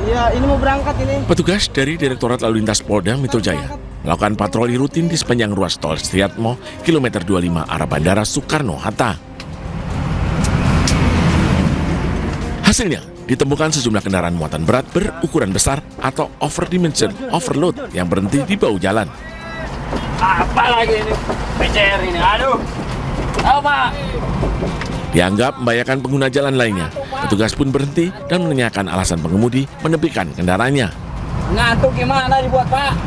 S7: Iya, ini mau berangkat ini.
S11: Petugas dari Direktorat Lalu Lintas Polda Metro Jaya melakukan patroli rutin di sepanjang ruas tol Sediatmo, kilometer 25 arah Bandara Soekarno-Hatta. Hasilnya, ditemukan sejumlah kendaraan muatan berat berukuran besar atau over dimension overload yang berhenti di bahu jalan.
S7: Apa lagi ini? PCR ini, aduh. Apa?
S11: Dianggap membahayakan pengguna jalan lainnya. Petugas pun berhenti dan menanyakan alasan pengemudi menepikan kendaraannya.
S7: Ngantuk gimana dibuat, Pak?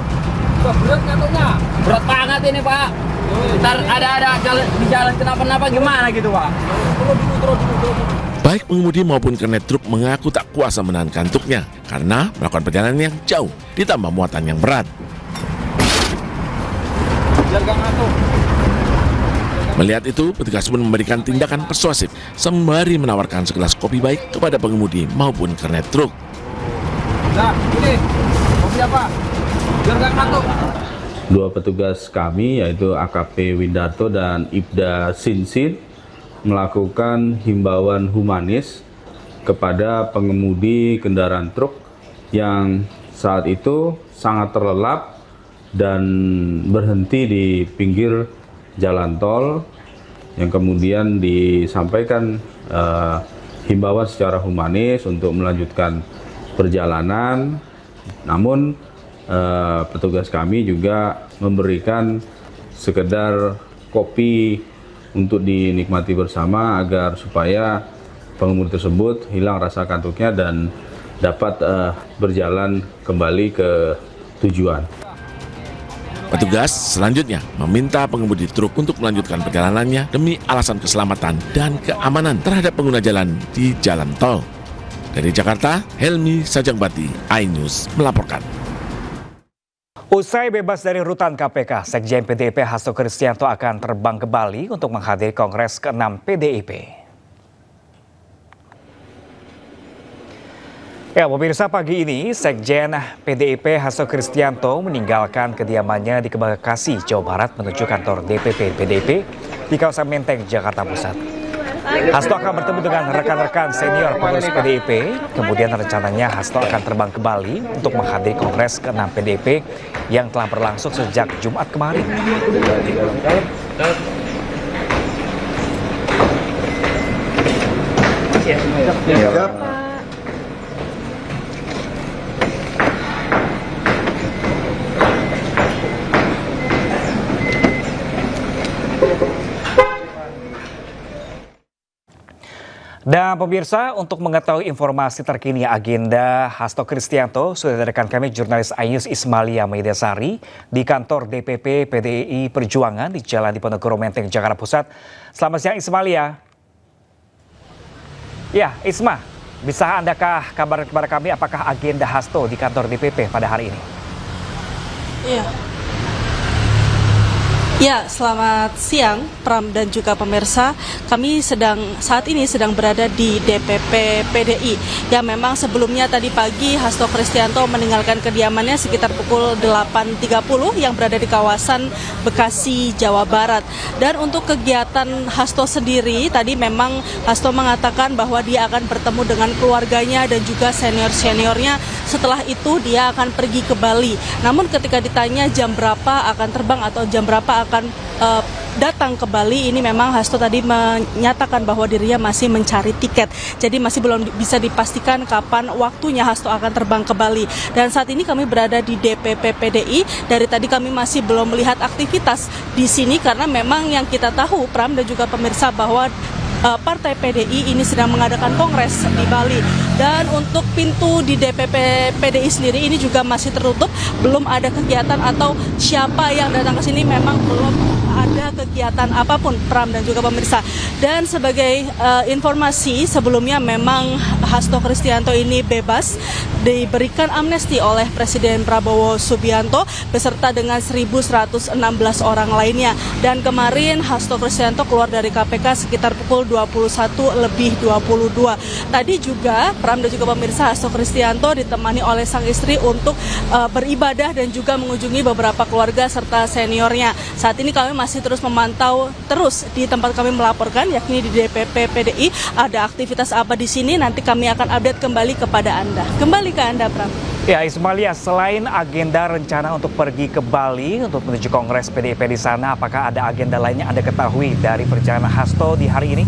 S3: berat ngantuknya. Berat banget ini Pak. Ntar ada di jalan kenapa-napa gimana gitu Pak.
S11: Baik pengemudi maupun kernet truk mengaku tak kuasa menahan kantuknya karena melakukan perjalanan yang jauh ditambah muatan yang berat. Melihat itu, petugas pun memberikan tindakan persuasif sembari menawarkan segelas kopi baik kepada pengemudi maupun kernet truk.
S3: Nah, ini kopi apa? Biar nggak ngantuk.
S1: Dua petugas kami yaitu AKP Windarto dan Ibda Sinsin melakukan himbauan humanis kepada pengemudi kendaraan truk yang saat itu sangat terlelap dan berhenti di pinggir jalan tol, yang kemudian disampaikan himbauan secara humanis untuk melanjutkan perjalanan. Namun petugas kami juga memberikan sekedar kopi untuk dinikmati bersama agar supaya pengemudi tersebut hilang rasa kantuknya dan dapat berjalan kembali ke tujuan.
S11: Petugas selanjutnya meminta pengemudi truk untuk melanjutkan perjalanannya demi alasan keselamatan dan keamanan terhadap pengguna jalan di jalan tol. Dari Jakarta, Helmi Sajangbati, iNews melaporkan.
S6: Usai bebas dari rutan KPK, Sekjen PDIP Hasto Kristianto akan terbang ke Bali untuk menghadiri Kongres ke-6 PDIP. Ya, pemirsa, pagi ini Sekjen PDIP Hasto Kristianto meninggalkan kediamannya di Bekasi, Jawa Barat menuju kantor DPP PDIP di kawasan Menteng, Jakarta Pusat. Hasto akan bertemu dengan rekan-rekan senior pengurus PDIP, kemudian rencananya Hasto akan terbang ke Bali untuk menghadiri Kongres ke-6 PDIP yang telah berlangsung sejak Jumat kemarin. Dan pemirsa, untuk mengetahui informasi terkini agenda Hasto Kristianto, sudah ada rekan kami jurnalis iNews Ismalia Maidasari di kantor DPP PDI Perjuangan di Jalan Diponegoro Menteng, Jakarta Pusat. Selamat siang Ismalia. Ya, Isma, bisa Andakah kabar kepada kami apakah agenda Hasto di kantor DPP pada hari ini?
S5: Iya. Ya, selamat siang Pram dan juga pemirsa. Kami saat ini sedang berada di DPP PDI yang memang sebelumnya tadi pagi Hasto Kristianto meninggalkan kediamannya sekitar pukul 8.30 yang berada di kawasan Bekasi, Jawa Barat. Dan untuk kegiatan Hasto sendiri tadi memang Hasto mengatakan bahwa dia akan bertemu dengan keluarganya dan juga senior-seniornya. Setelah itu dia akan pergi ke Bali. Namun ketika ditanya jam berapa akan terbang atau jam berapa akan datang ke Bali, ini memang Hasto tadi menyatakan bahwa dirinya masih mencari tiket. Jadi masih belum bisa dipastikan kapan waktunya Hasto akan terbang ke Bali. Dan saat ini kami berada di DPP PDI. Dari tadi kami masih belum melihat aktivitas di sini karena memang yang kita tahu Pram dan juga pemirsa bahwa Partai PDI ini sedang mengadakan kongres di Bali. Dan untuk pintu di DPP PDI sendiri ini juga masih tertutup, belum ada kegiatan atau siapa yang datang ke sini memang belum ada kegiatan apapun Pram dan juga pemirsa. Dan sebagai informasi sebelumnya memang Hasto Kristianto ini bebas, diberikan amnesti oleh Presiden Prabowo Subianto beserta dengan 1.116 orang lainnya. Dan kemarin Hasto Kristianto keluar dari KPK sekitar pukul 21:22. Tadi juga Pram dan juga pemirsa, Hasto Kristianto ditemani oleh sang istri untuk beribadah dan juga mengunjungi beberapa keluarga serta seniornya. Saat ini kami masih terus memantau terus di tempat kami melaporkan, yakni di DPP PDI. Ada aktivitas apa di sini, nanti kami akan update kembali kepada Anda. Kembali ke Anda, Pram.
S6: Ya, Ismalia, selain agenda rencana untuk pergi ke Bali untuk menuju Kongres PDIP di sana, apakah ada agenda lainnya Anda ketahui dari perjalanan Hasto di hari ini?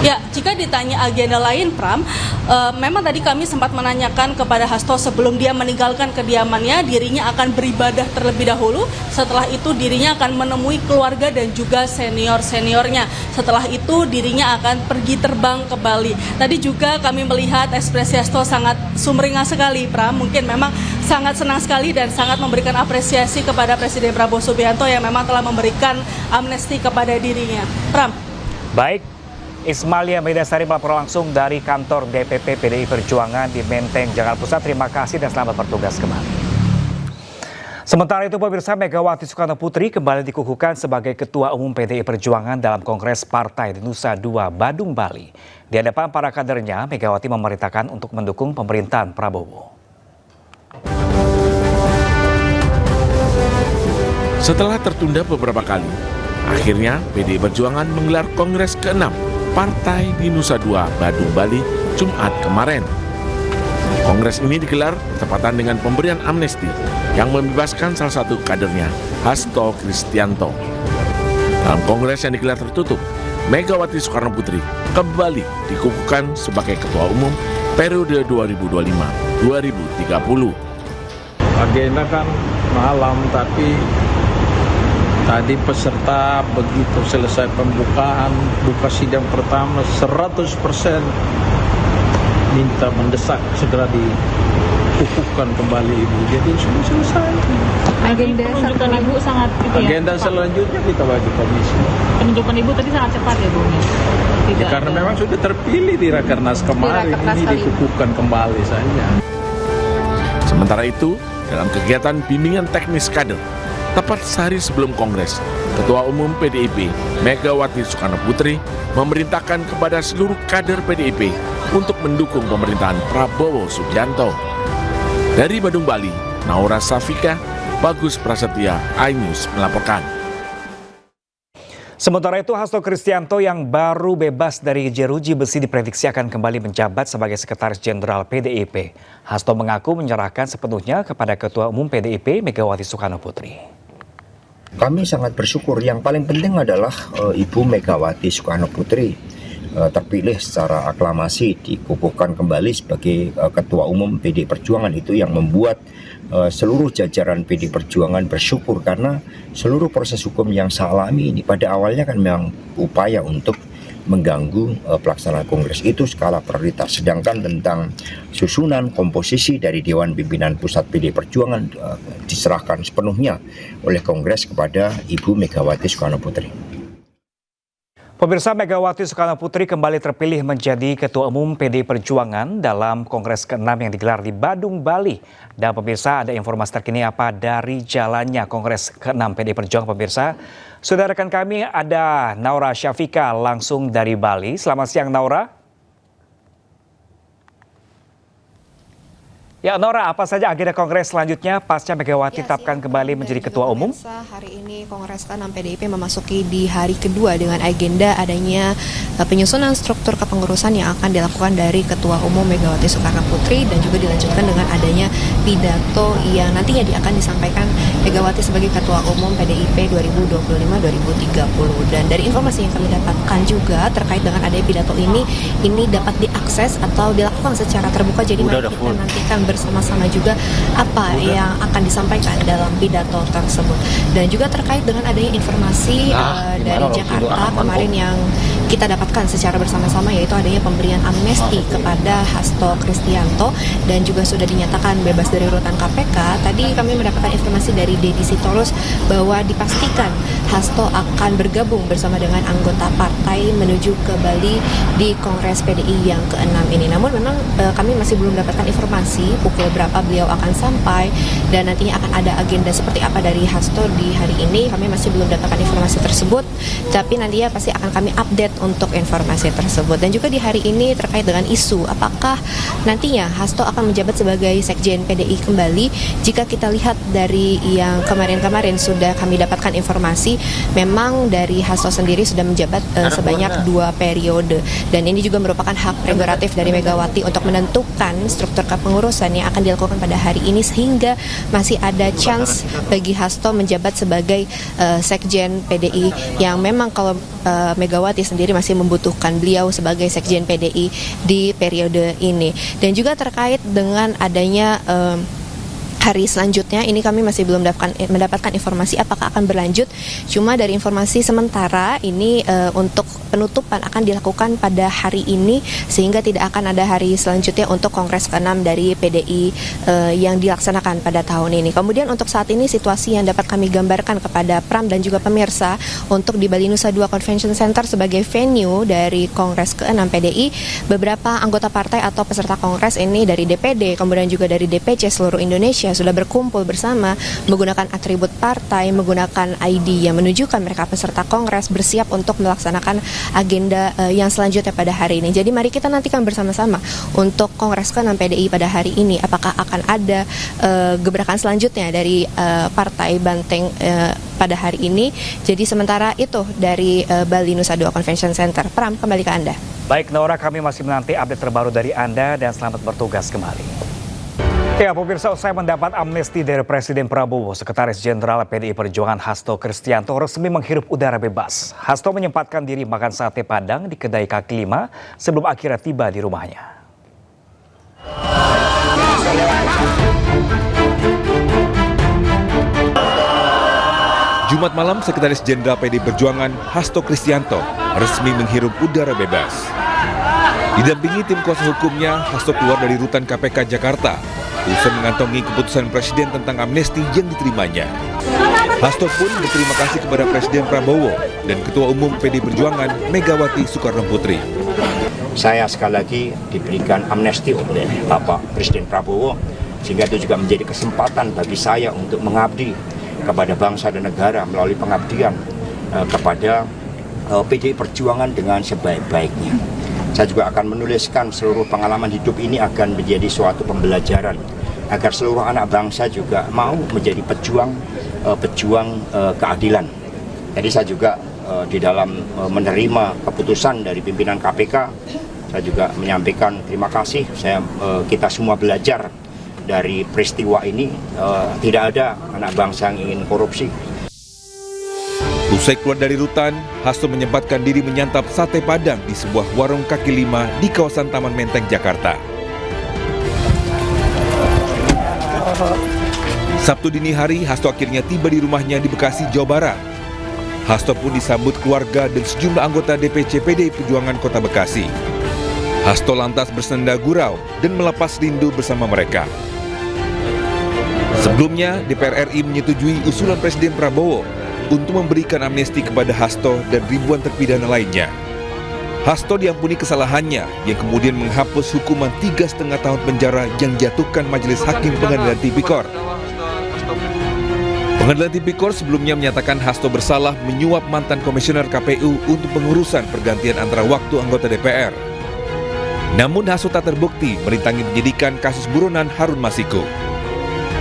S5: Ya, jika ditanya agenda lain, Pram, memang tadi kami sempat menanyakan kepada Hasto sebelum dia meninggalkan kediamannya, dirinya akan beribadah terlebih dahulu. Setelah itu dirinya akan menemui keluarga dan juga senior-seniornya. Setelah itu dirinya akan pergi terbang ke Bali. Tadi juga kami melihat ekspresi Hasto sangat sumringah sekali, Pram. Mungkin memang sangat senang sekali dan sangat memberikan apresiasi kepada Presiden Prabowo Subianto yang memang telah memberikan amnesti kepada dirinya. Pram.
S6: Baik, Ismalia Medasari melapor langsung dari kantor DPP PDI Perjuangan di Menteng, Jakarta Pusat. Terima kasih dan selamat bertugas kembali. Sementara itu, pemirsa, Megawati Soekarno Putri kembali dikukuhkan sebagai Ketua Umum PDI Perjuangan dalam Kongres Partai di Nusa Dua, Badung, Bali. Di hadapan para kadernya, Megawati memerintahkan untuk mendukung pemerintahan Prabowo.
S11: Setelah tertunda beberapa kali, akhirnya PDI Perjuangan menggelar Kongres ke-6 Partai di Nusa Dua, Badung, Bali, Jumat kemarin. Kongres ini digelar bertepatan dengan pemberian amnesti yang membebaskan salah satu kadernya, Hasto Kristianto. Dalam kongres yang digelar tertutup, Megawati Soekarno Putri kembali dikukuhkan sebagai Ketua Umum periode 2025-2030.
S8: Agenda kan malam, tapi tadi peserta begitu selesai pembukaan, buka sidang pertama 100% minta mendesak segera dikukuhkan kembali Ibu. Jadi sudah selesai.
S10: Agenda penunjukan Ibu sangat
S8: agenda selanjutnya kita bagi komisi.
S10: Penunjukan Ibu tadi sangat cepat ya, Bu.
S8: Ya, karena memang sudah terpilih di Rakernas kemarin, ini dikukuhkan kembali saja.
S11: Sementara itu, dalam kegiatan bimbingan teknis kader, tepat sehari sebelum Kongres, Ketua Umum PDIP Megawati Soekarno Putri memerintahkan kepada seluruh kader PDIP untuk mendukung pemerintahan Prabowo Subianto. Dari Badung, Bali, Naura Safika, Bagus Prasetya, iNews melaporkan.
S6: Sementara itu, Hasto Kristianto yang baru bebas dari jeruji besi diprediksi akan kembali menjabat sebagai Sekretaris Jenderal PDIP. Hasto mengaku menyerahkan sepenuhnya kepada Ketua Umum PDIP Megawati Soekarno Putri.
S23: Kami sangat bersyukur. Yang paling penting adalah Ibu Megawati Soekarno Putri terpilih secara aklamasi, dikukuhkan kembali sebagai Ketua Umum PDI Perjuangan. Itu yang membuat seluruh jajaran PDI Perjuangan bersyukur, karena seluruh proses hukum yang saya alami ini pada awalnya kan memang upaya untuk mengganggu pelaksanaan Kongres, itu skala prioritas. Sedangkan tentang susunan komposisi dari Dewan Pimpinan Pusat PDI Perjuangan diserahkan sepenuhnya oleh Kongres kepada Ibu Megawati Soekarno Putri.
S6: Pemirsa, Megawati Soekarno Putri kembali terpilih menjadi Ketua Umum PDI Perjuangan dalam Kongres ke-6 yang digelar di Badung, Bali. Dan pemirsa, ada informasi terkini apa dari jalannya Kongres ke-6 PDI Perjuangan, pemirsa? Sudah rekan kami ada Naura Syafika langsung dari Bali. Selamat siang, Naura. Ya, Nora, apa saja agenda Kongres selanjutnya pasca Megawati tetapkan kembali menjadi Ketua Umum?
S24: Hari ini Kongres ke-6 PDIP memasuki di hari kedua dengan agenda adanya penyusunan struktur kepengurusan yang akan dilakukan dari Ketua Umum Megawati Soekarno Putri, dan juga dilanjutkan dengan adanya pidato yang nantinya akan disampaikan Megawati sebagai Ketua Umum PDIP 2025-2030. Dan dari informasi yang kami dapatkan juga terkait dengan adanya pidato ini dapat diakses atau dilakukan secara terbuka. Jadi mari kita nantikan bersama-sama juga apa yang akan disampaikan dalam pidato tersebut. Dan juga terkait dengan adanya informasi dari Jakarta kemarin yang kita dapatkan secara bersama-sama, yaitu adanya pemberian amnesti kepada Hasto Kristianto dan juga sudah dinyatakan bebas dari rutan KPK. Tadi kami mendapatkan informasi dari Deddy Sitorus bahwa dipastikan Hasto akan bergabung bersama dengan anggota partai menuju ke Bali di Kongres PDI yang ke-6 ini. Namun memang kami masih belum dapatkan informasi pukul berapa beliau akan sampai dan nantinya akan ada agenda seperti apa dari Hasto di hari ini. Kami masih belum dapatkan informasi tersebut, tapi nantinya pasti akan kami update untuk informasi tersebut. Dan juga di hari ini terkait dengan isu apakah nantinya Hasto akan menjabat sebagai Sekjen PDI kembali. Jika kita lihat dari yang kemarin-kemarin sudah kami dapatkan informasi memang dari Hasto sendiri sudah menjabat sebanyak 2 periode, dan ini juga merupakan hak prerogatif dari Megawati untuk menentukan struktur kepengurusan yang akan dilakukan pada hari ini, sehingga masih ada chance bagi Hasto menjabat sebagai sekjen PDI yang memang kalau Megawati sendiri masih membutuhkan beliau sebagai sekjen PDI di periode ini. Dan juga terkait dengan adanya hari selanjutnya, ini kami masih belum mendapatkan informasi apakah akan berlanjut. Cuma dari informasi sementara ini untuk penutupan akan dilakukan pada hari ini, sehingga tidak akan ada hari selanjutnya untuk Kongres ke-6 dari PDI yang dilaksanakan pada tahun ini. Kemudian untuk saat ini situasi yang dapat kami gambarkan kepada Pram dan juga pemirsa untuk di Bali Nusa Dua Convention Center sebagai venue dari Kongres ke-6 PDI, beberapa anggota partai atau peserta Kongres ini dari DPD, kemudian juga dari DPC seluruh Indonesia sudah berkumpul bersama menggunakan atribut partai, menggunakan ID yang menunjukkan mereka peserta Kongres, bersiap untuk melaksanakan agenda yang selanjutnya pada hari ini. Jadi mari kita nantikan bersama-sama untuk Kongres ke-6 PDI pada hari ini, apakah akan ada gebrakan selanjutnya dari Partai Banteng pada hari ini. Jadi sementara itu dari Bali Nusa Dua Convention Center. Pram, kembali ke Anda.
S6: Baik Nora, kami masih menanti update terbaru dari Anda dan selamat bertugas kembali. Ya, pemirsa, usai mendapat amnesti dari Presiden Prabowo, Sekretaris Jenderal PDI Perjuangan Hasto Kristianto resmi menghirup udara bebas. Hasto menyempatkan diri makan sate Padang di kedai kaki lima sebelum akhirnya tiba di rumahnya.
S21: Jumat malam, Sekretaris Jenderal PDI Perjuangan Hasto Kristianto resmi menghirup udara bebas. Didampingi tim kuasa hukumnya, Hasto keluar dari rutan KPK Jakarta usai mengantongi keputusan Presiden tentang amnesti yang diterimanya. Hasto pun berterima kasih kepada Presiden Prabowo dan Ketua Umum PDI Perjuangan Megawati Soekarno Putri.
S23: Saya sekali lagi diberikan amnesti oleh Bapak Presiden Prabowo, sehingga itu juga menjadi kesempatan bagi saya untuk mengabdi kepada bangsa dan negara melalui pengabdian kepada PDI Perjuangan dengan sebaik-baiknya. Saya juga akan menuliskan seluruh pengalaman hidup ini akan menjadi suatu pembelajaran agar seluruh anak bangsa juga mau menjadi pejuang keadilan. Jadi saya juga di dalam menerima keputusan dari pimpinan KPK, saya juga menyampaikan terima kasih. Kita semua belajar dari peristiwa ini, tidak ada anak bangsa yang ingin korupsi.
S21: Usai keluar dari rutan, Hasto menyempatkan diri menyantap sate Padang di sebuah warung kaki lima di kawasan Taman Menteng, Jakarta. Sabtu dini hari, Hasto akhirnya tiba di rumahnya di Bekasi, Jawa Barat. Hasto pun disambut keluarga dan sejumlah anggota DPC PDI Perjuangan Kota Bekasi. Hasto lantas bersenda gurau dan melepas rindu bersama mereka. Sebelumnya, DPR RI menyetujui usulan Presiden Prabowo untuk memberikan amnesti kepada Hasto dan ribuan terpidana lainnya. Hasto diampuni kesalahannya yang kemudian menghapus hukuman 3,5 tahun penjara yang dijatuhkan Majelis Hakim Pengadilan Tipikor. Pengadilan Tipikor sebelumnya menyatakan Hasto bersalah menyuap mantan komisioner KPU untuk pengurusan pergantian antara waktu anggota DPR. Namun Hasto tak terbukti merintangi penyidikan kasus buronan Harun Masiku.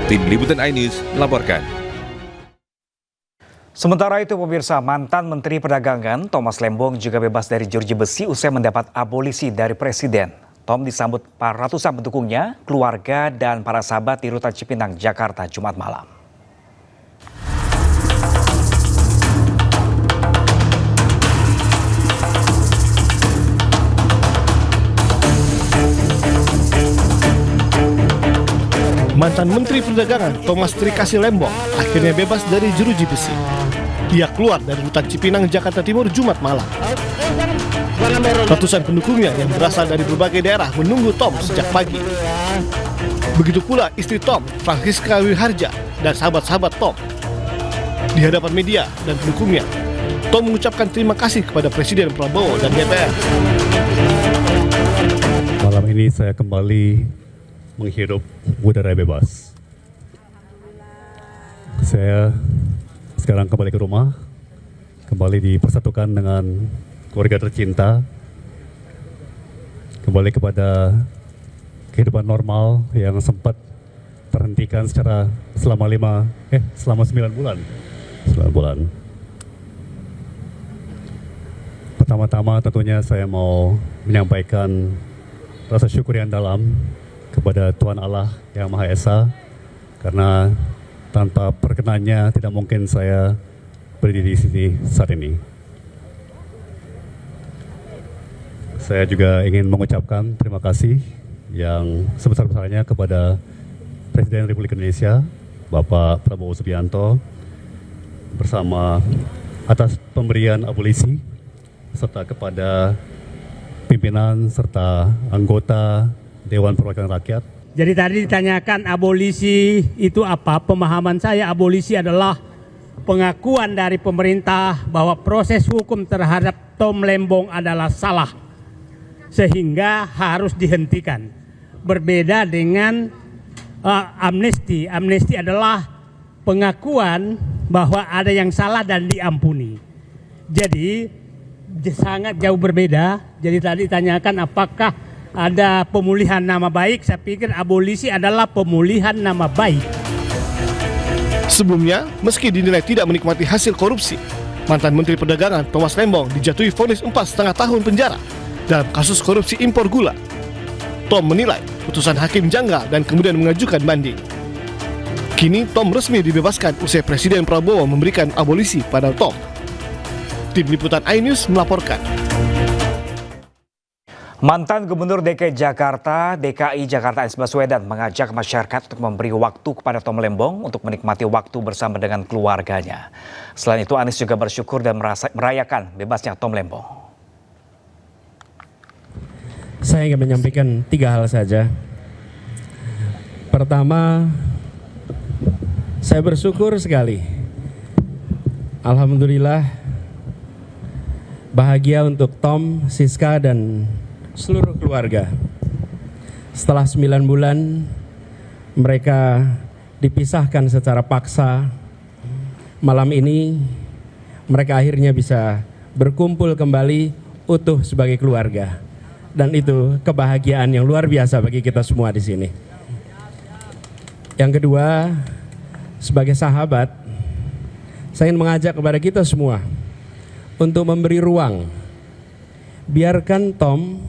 S21: Tim Liputan iNews melaporkan.
S6: Sementara itu pemirsa, mantan Menteri Perdagangan Thomas Lembong juga bebas dari jeruji besi usai mendapat abolisi dari Presiden. Tom disambut ratusan pendukungnya, keluarga, dan para sahabat di rutan Cipinang, Jakarta, Jumat malam.
S4: Mantan Menteri Perdagangan Thomas Trikasih Lembong akhirnya bebas dari jeruji besi. Dia keluar dari rutan Cipinang, Jakarta Timur, Jumat malam. Ratusan pendukungnya yang berasal dari berbagai daerah menunggu Tom sejak pagi. Begitu pula istri Tom, Francisca Wiharja, dan sahabat-sahabat Tom. Di hadapan media dan pendukungnya, Tom mengucapkan terima kasih kepada Presiden Prabowo dan DPR.
S9: Malam ini saya kembali menghirup udara bebas. Saya sekarang kembali ke rumah, kembali dipersatukan dengan keluarga tercinta, kembali kepada kehidupan normal yang sempat terhentikan selama 9 bulan. Pertama-tama tentunya saya mau menyampaikan rasa syukur yang dalam kepada Tuhan Allah Yang Maha Esa, karena tanpa perkenannya tidak mungkin saya berdiri di sini saat ini. Saya juga ingin mengucapkan terima kasih yang sebesar-besarnya kepada Presiden Republik Indonesia, Bapak Prabowo Subianto, bersama atas pemberian abolisi, serta kepada pimpinan serta anggota Dewan Perwakilan Rakyat.
S12: Jadi tadi ditanyakan abolisi itu apa? Pemahaman saya abolisi adalah pengakuan dari pemerintah bahwa proses hukum terhadap Tom Lembong adalah salah, sehingga harus dihentikan. Berbeda dengan amnesti. Amnesti adalah pengakuan bahwa ada yang salah dan diampuni. Jadi sangat jauh berbeda. Jadi tadi ditanyakan apakah ada pemulihan nama baik. Saya pikir abolisi adalah pemulihan nama baik.
S4: Sebelumnya, meski dinilai tidak menikmati hasil korupsi, mantan Menteri Perdagangan Thomas Lembong dijatuhi vonis 4,5 tahun penjara dalam kasus korupsi impor gula. Tom menilai putusan hakim janggal dan kemudian mengajukan banding. Kini Tom resmi dibebaskan usai Presiden Prabowo memberikan abolisi pada Tom. Tim Liputan iNews melaporkan.
S6: Mantan Gubernur DKI Jakarta Anies Baswedan mengajak masyarakat untuk memberi waktu kepada Tom Lembong untuk menikmati waktu bersama dengan keluarganya. Selain itu, Anies juga bersyukur dan merayakan bebasnya Tom Lembong.
S13: Saya ingin menyampaikan 3 hal saja. Pertama, saya bersyukur sekali. Alhamdulillah, bahagia untuk Tom, Siska, dan seluruh keluarga. Setelah 9 bulan, mereka dipisahkan secara paksa. Malam ini, mereka akhirnya bisa berkumpul kembali utuh sebagai keluarga. Dan itu kebahagiaan yang luar biasa bagi kita semua di sini. Yang kedua, sebagai sahabat, saya ingin mengajak kepada kita semua untuk memberi ruang. Biarkan Tom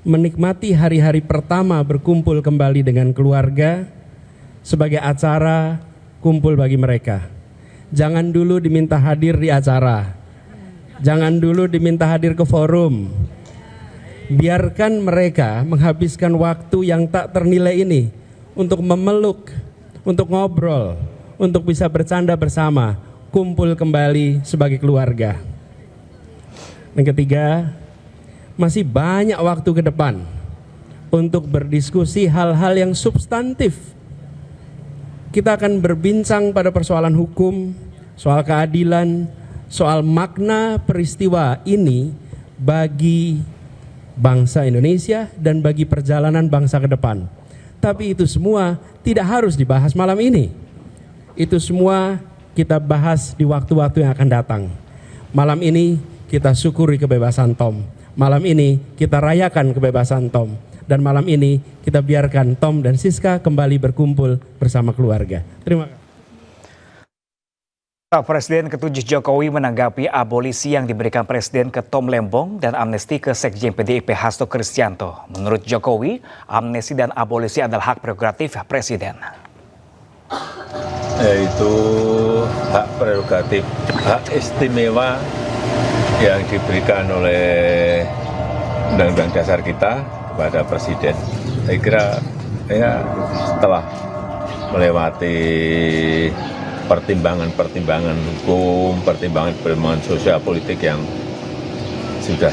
S13: menikmati hari-hari pertama berkumpul kembali dengan keluarga sebagai acara kumpul bagi mereka. Jangan dulu diminta hadir di acara. Jangan dulu diminta hadir ke forum. Biarkan mereka menghabiskan waktu yang tak ternilai ini untuk memeluk, untuk ngobrol, untuk bisa bercanda bersama, kumpul kembali sebagai keluarga. Yang ketiga, masih banyak waktu ke depan untuk berdiskusi hal-hal yang substantif. Kita akan berbincang pada persoalan hukum, soal keadilan, soal makna peristiwa ini bagi bangsa Indonesia dan bagi perjalanan bangsa ke depan. Tapi itu semua tidak harus dibahas malam ini. Itu semua kita bahas di waktu-waktu yang akan datang. Malam ini kita syukuri kebebasan Tom. Malam ini kita rayakan kebebasan Tom. Dan malam ini kita biarkan Tom dan Siska kembali berkumpul bersama keluarga. Terima kasih.
S6: Presiden ke-7 Jokowi menanggapi abolisi yang diberikan Presiden ke Tom Lembong dan amnesti ke Sekjen PDIP Hasto Kristianto. Menurut Jokowi, amnesti dan abolisi adalah hak prerogatif Presiden.
S8: Yaitu hak prerogatif, hak istimewa yang diberikan oleh Undang-Undang Dasar kita kepada Presiden. Saya kira setelah melewati pertimbangan hukum, pertimbangan sosial politik yang sudah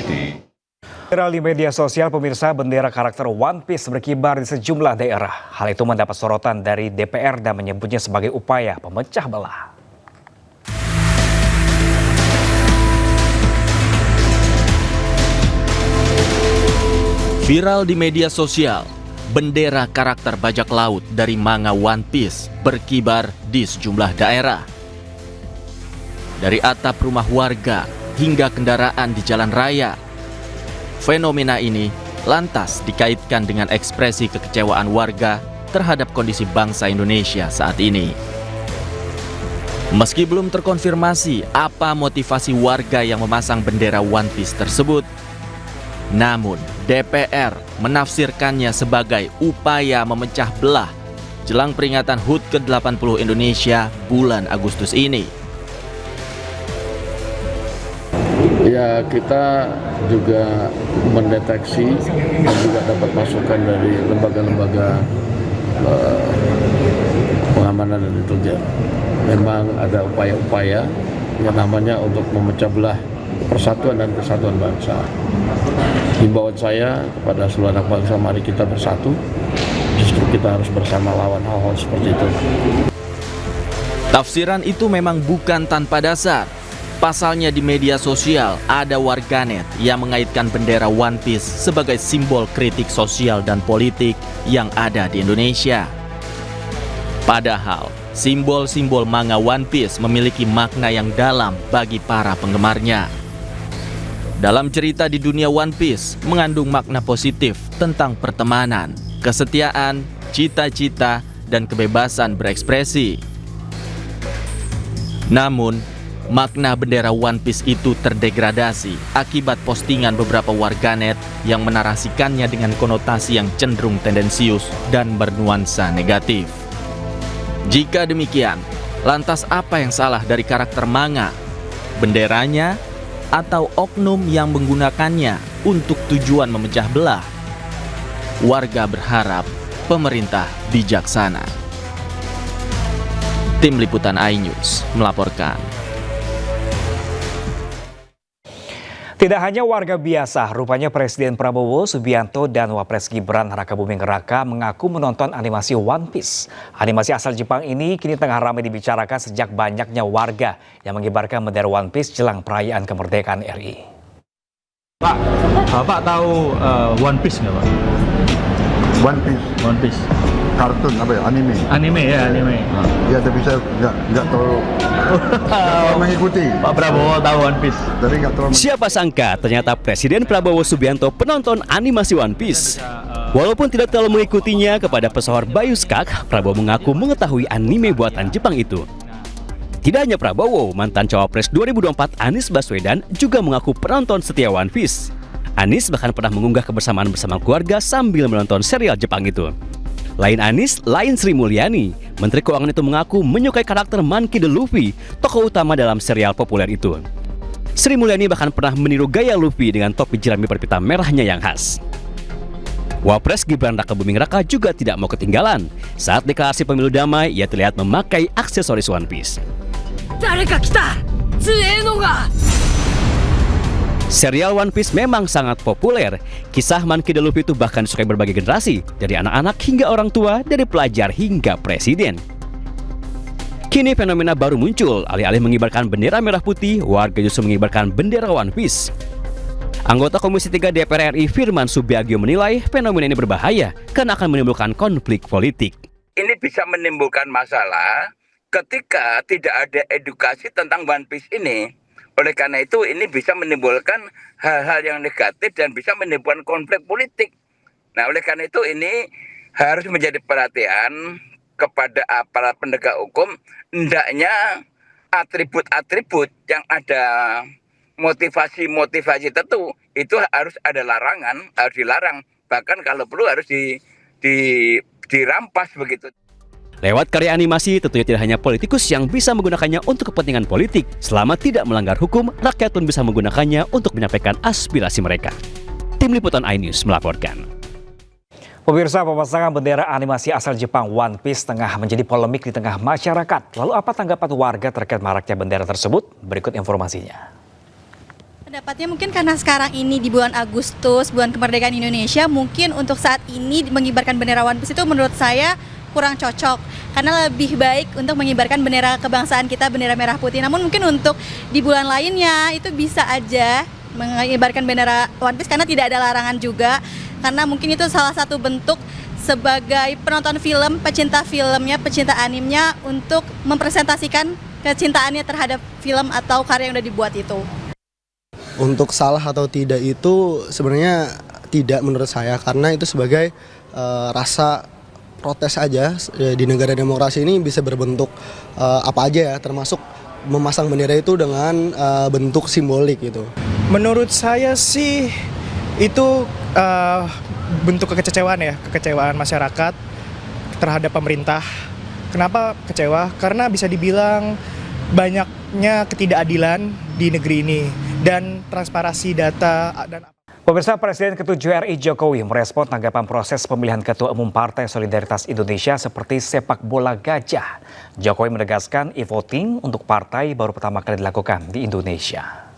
S6: Viral di media sosial, pemirsa, bendera karakter One Piece berkibar di sejumlah daerah. Hal itu mendapat sorotan dari DPR dan menyebutnya sebagai upaya pemecah belah.
S14: Viral di media sosial, bendera karakter bajak laut dari manga One Piece berkibar di sejumlah daerah. Dari atap rumah warga hingga kendaraan di jalan raya. Fenomena ini lantas dikaitkan dengan ekspresi kekecewaan warga terhadap kondisi bangsa Indonesia saat ini. Meski belum terkonfirmasi apa motivasi warga yang memasang bendera One Piece tersebut, namun DPR menafsirkannya sebagai upaya memecah belah jelang peringatan HUT ke-80 Indonesia bulan Agustus ini.
S15: Ya, kita juga mendeteksi dan juga dapat masukan dari lembaga-lembaga pengamanan dan intelijen. Memang ada upaya-upaya yang namanya untuk memecah belah persatuan dan kesatuan bangsa. Himbauan saya kepada seluruh anak bangsa, mari kita bersatu. Justru kita harus bersama lawan hal-hal seperti itu.
S14: Tafsiran itu memang bukan tanpa dasar. Pasalnya di media sosial ada warganet yang mengaitkan bendera One Piece sebagai simbol kritik sosial dan politik yang ada di Indonesia. Padahal simbol-simbol manga One Piece memiliki makna yang dalam bagi para penggemarnya. Dalam cerita di dunia One Piece mengandung makna positif tentang pertemanan, kesetiaan, cita-cita, dan kebebasan berekspresi. Namun, makna bendera One Piece itu terdegradasi akibat postingan beberapa warganet yang menarasikannya dengan konotasi yang cenderung tendensius dan bernuansa negatif. Jika demikian, lantas apa yang salah dari karakter manga? Benderanya atau oknum yang menggunakannya untuk tujuan memecah belah? Warga berharap pemerintah bijaksana. Tim Liputan iNews melaporkan.
S6: Tidak hanya warga biasa, rupanya Presiden Prabowo Subianto dan Wapres Gibran Rakabuming Raka mengaku menonton animasi One Piece. Animasi asal Jepang ini kini tengah ramai dibicarakan sejak banyaknya warga yang mengibarkan bendera One Piece jelang perayaan kemerdekaan RI.
S16: Pak, Bapak tahu One Piece nggak Pak? One Piece.
S18: Kartun apa ya, anime
S16: Ya, anime.
S18: Ya, tapi saya nggak terlalu mengikuti.
S16: Pak Prabowo tahu One Piece.
S18: Jadi nggak terlalu.
S19: Siapa sangka ternyata Presiden Prabowo Subianto penonton animasi One Piece. Walaupun tidak terlalu mengikutinya, kepada pesohor Bayu Skak, Prabowo mengaku mengetahui anime buatan Jepang itu. Tidak hanya Prabowo, mantan Cawapres 2024 Anies Baswedan juga mengaku penonton setia One Piece. Anies bahkan pernah mengunggah kebersamaan bersama keluarga sambil menonton serial Jepang itu. Lain Anies, lain Sri Mulyani. Menteri Keuangan itu mengaku menyukai karakter Monkey D. Luffy, tokoh utama dalam serial populer itu. Sri Mulyani bahkan pernah meniru gaya Luffy dengan topi jerami berpita merahnya yang khas. Wapres Gibran Rakabuming Raka juga tidak mau ketinggalan. Saat deklarasi pemilu damai, ia terlihat memakai aksesoris One Piece. Serial One Piece memang sangat populer. Kisah Monkey D. Luffy itu bahkan disukai berbagai generasi, dari anak-anak hingga orang tua, dari pelajar hingga presiden. Kini fenomena baru muncul, alih-alih mengibarkan bendera merah putih, warga justru mengibarkan bendera One Piece. Anggota Komisi 3 DPR RI Firman Subiagio menilai fenomena ini berbahaya karena akan menimbulkan konflik politik.
S25: Ini bisa menimbulkan masalah ketika tidak ada edukasi tentang One Piece ini. Oleh karena itu ini bisa menimbulkan hal-hal yang negatif dan bisa menimbulkan konflik politik. Nah, oleh karena itu ini harus menjadi perhatian kepada aparat penegak hukum. Hendaknya atribut-atribut yang ada motivasi-motivasi tertentu itu harus ada larangan, harus dilarang. Bahkan kalau perlu harus dirampas begitu.
S19: Lewat karya animasi, tentunya tidak hanya politikus yang bisa menggunakannya untuk kepentingan politik. Selama tidak melanggar hukum, rakyat pun bisa menggunakannya untuk menyampaikan aspirasi mereka. Tim Liputan iNews melaporkan.
S6: Pemirsa, pemasangan bendera animasi asal Jepang One Piece tengah menjadi polemik di tengah masyarakat. Lalu apa tanggapan warga terkait maraknya bendera tersebut? Berikut informasinya.
S26: Pendapatnya mungkin karena sekarang ini di bulan Agustus, bulan kemerdekaan Indonesia, mungkin untuk saat ini mengibarkan bendera One Piece itu menurut saya kurang cocok, karena lebih baik untuk mengibarkan bendera kebangsaan kita, bendera merah putih. Namun mungkin untuk di bulan lainnya itu bisa aja mengibarkan bendera One Piece karena tidak ada larangan juga, karena mungkin itu salah satu bentuk sebagai penonton film, pecinta filmnya, pecinta animenya untuk mempresentasikan kecintaannya terhadap film atau karya yang udah dibuat itu.
S27: Untuk salah atau tidak itu sebenarnya tidak menurut saya, karena itu sebagai rasa protes aja di negara demokrasi ini bisa berbentuk apa aja ya, termasuk memasang bendera itu dengan bentuk simbolik gitu.
S1: Menurut saya sih itu bentuk kekecewaan masyarakat terhadap pemerintah. Kenapa kecewa? Karena bisa dibilang banyaknya ketidakadilan di negeri ini dan transparansi data dan
S6: Pemirsa, Presiden ke-7 RI Jokowi merespon tanggapan proses pemilihan Ketua Umum Partai Solidaritas Indonesia seperti sepak bola gajah. Jokowi menegaskan e-voting untuk partai baru pertama kali dilakukan di Indonesia.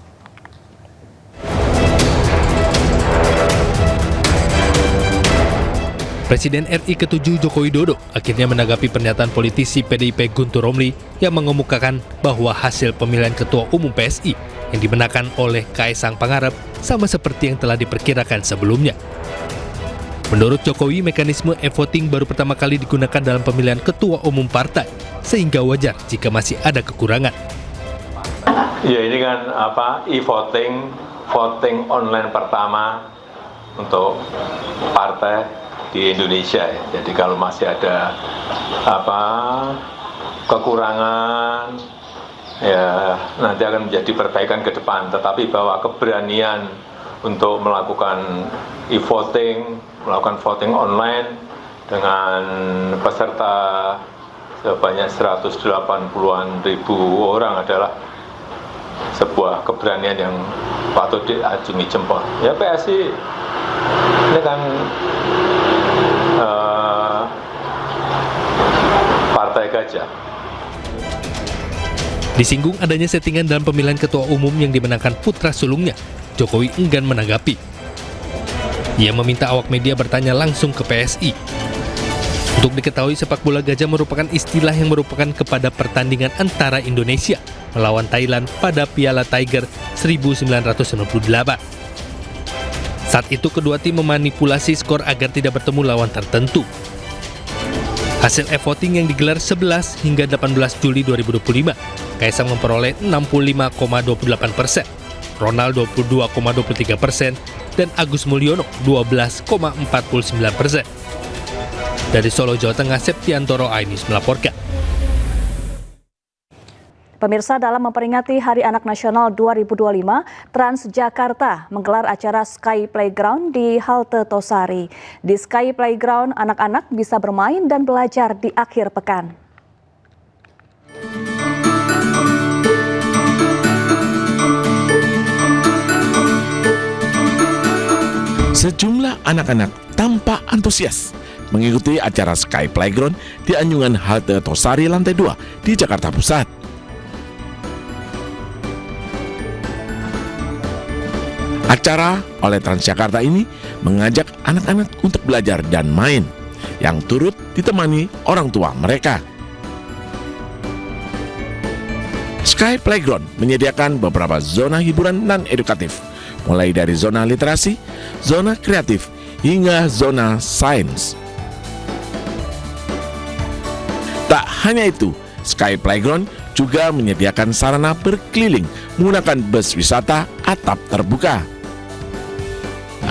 S2: Presiden RI ke-7 Joko Widodo akhirnya menanggapi pernyataan politisi PDIP Guntur Romli yang mengemukakan bahwa hasil pemilihan Ketua Umum PSI yang dimenangkan oleh Kaisang Pangarep sama seperti yang telah diperkirakan sebelumnya. Menurut Jokowi, mekanisme e-voting baru pertama kali digunakan dalam pemilihan Ketua Umum Partai, sehingga wajar jika masih ada kekurangan.
S16: Ya, ini kan e-voting, voting online pertama untuk partai di Indonesia ya. Jadi kalau masih ada kekurangan ya nanti akan menjadi perbaikan ke depan, tetapi bahwa keberanian untuk melakukan e-voting, melakukan voting online dengan peserta sebanyak 180-an ribu orang adalah sebuah keberanian yang patut diacungi jempol. Ya PSI ini kan partai gajah.
S2: Disinggung adanya settingan dalam pemilihan ketua umum yang dimenangkan putra sulungnya, Jokowi enggan menanggapi. Ia meminta awak media bertanya langsung ke PSI. Untuk diketahui, sepak bola gajah merupakan istilah yang merupakan kepada pertandingan antara Indonesia melawan Thailand pada Piala Tiger 1998. Saat itu kedua tim memanipulasi skor agar tidak bertemu lawan tertentu. Hasil e-voting yang digelar 11 hingga 18 Juli 2025, Kaisang memperoleh 65,28%, Ronald 22,23%, dan Agus Mulyono 12,49%. Dari Solo, Jawa Tengah, Septiantoro iNews melaporkan.
S3: Pemirsa, dalam memperingati Hari Anak Nasional 2025, Transjakarta menggelar acara Sky Playground di halte Tosari. Di Sky Playground, anak-anak bisa bermain dan belajar di akhir pekan.
S11: Sejumlah anak-anak tampak antusias mengikuti acara Sky Playground di anjungan halte Tosari lantai 2 di Jakarta Pusat. Acara oleh Transjakarta ini mengajak anak-anak untuk belajar dan main, yang turut ditemani orang tua mereka. Sky Playground menyediakan beberapa zona hiburan dan edukatif, mulai dari zona literasi, zona kreatif, hingga zona sains. Tak hanya itu, Sky Playground juga menyediakan sarana berkeliling menggunakan bus wisata atap terbuka.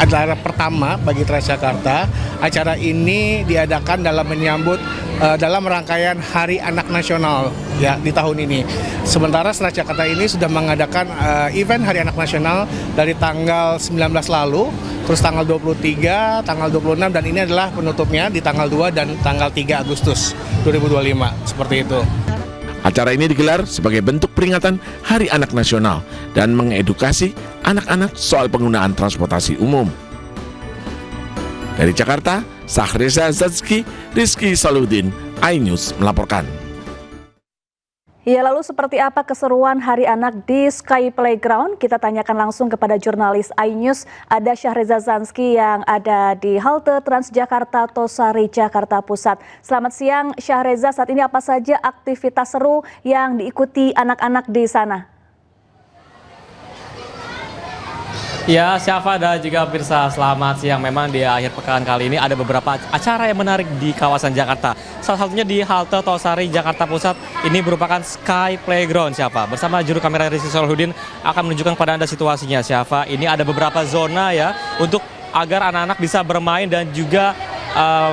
S1: Adalah pertama bagi Transjakarta. Acara ini diadakan dalam menyambut dalam rangkaian Hari Anak Nasional ya di tahun ini. Sementara Transjakarta ini sudah mengadakan event Hari Anak Nasional dari tanggal 19 lalu, terus tanggal 23, tanggal 26, dan ini adalah penutupnya di tanggal 2 dan tanggal 3 Agustus 2025, seperti itu.
S11: Acara ini digelar sebagai bentuk peringatan Hari Anak Nasional dan mengedukasi anak-anak soal penggunaan transportasi umum. Dari Jakarta, Sahreza Zazki, Rizky Saludin, iNews melaporkan.
S3: Ya, lalu seperti apa keseruan Hari Anak di Sky Playground? Kita tanyakan langsung kepada jurnalis iNews, ada Sahreza Zazki yang ada di halte Transjakarta Tosari, Jakarta Pusat. Selamat siang Sahreza, saat ini apa saja aktivitas seru yang diikuti anak-anak di sana?
S7: Ya, Syafa dan juga Pirsa, selamat siang. Memang di akhir pekan kali ini ada beberapa acara yang menarik di kawasan Jakarta. Salah satunya di halte Tosari, Jakarta Pusat. Ini merupakan Sky Playground, Syafa. Bersama juru kamera Rizky Saludin akan menunjukkan kepada Anda situasinya, Syafa. Ini ada beberapa zona ya untuk agar anak-anak bisa bermain dan juga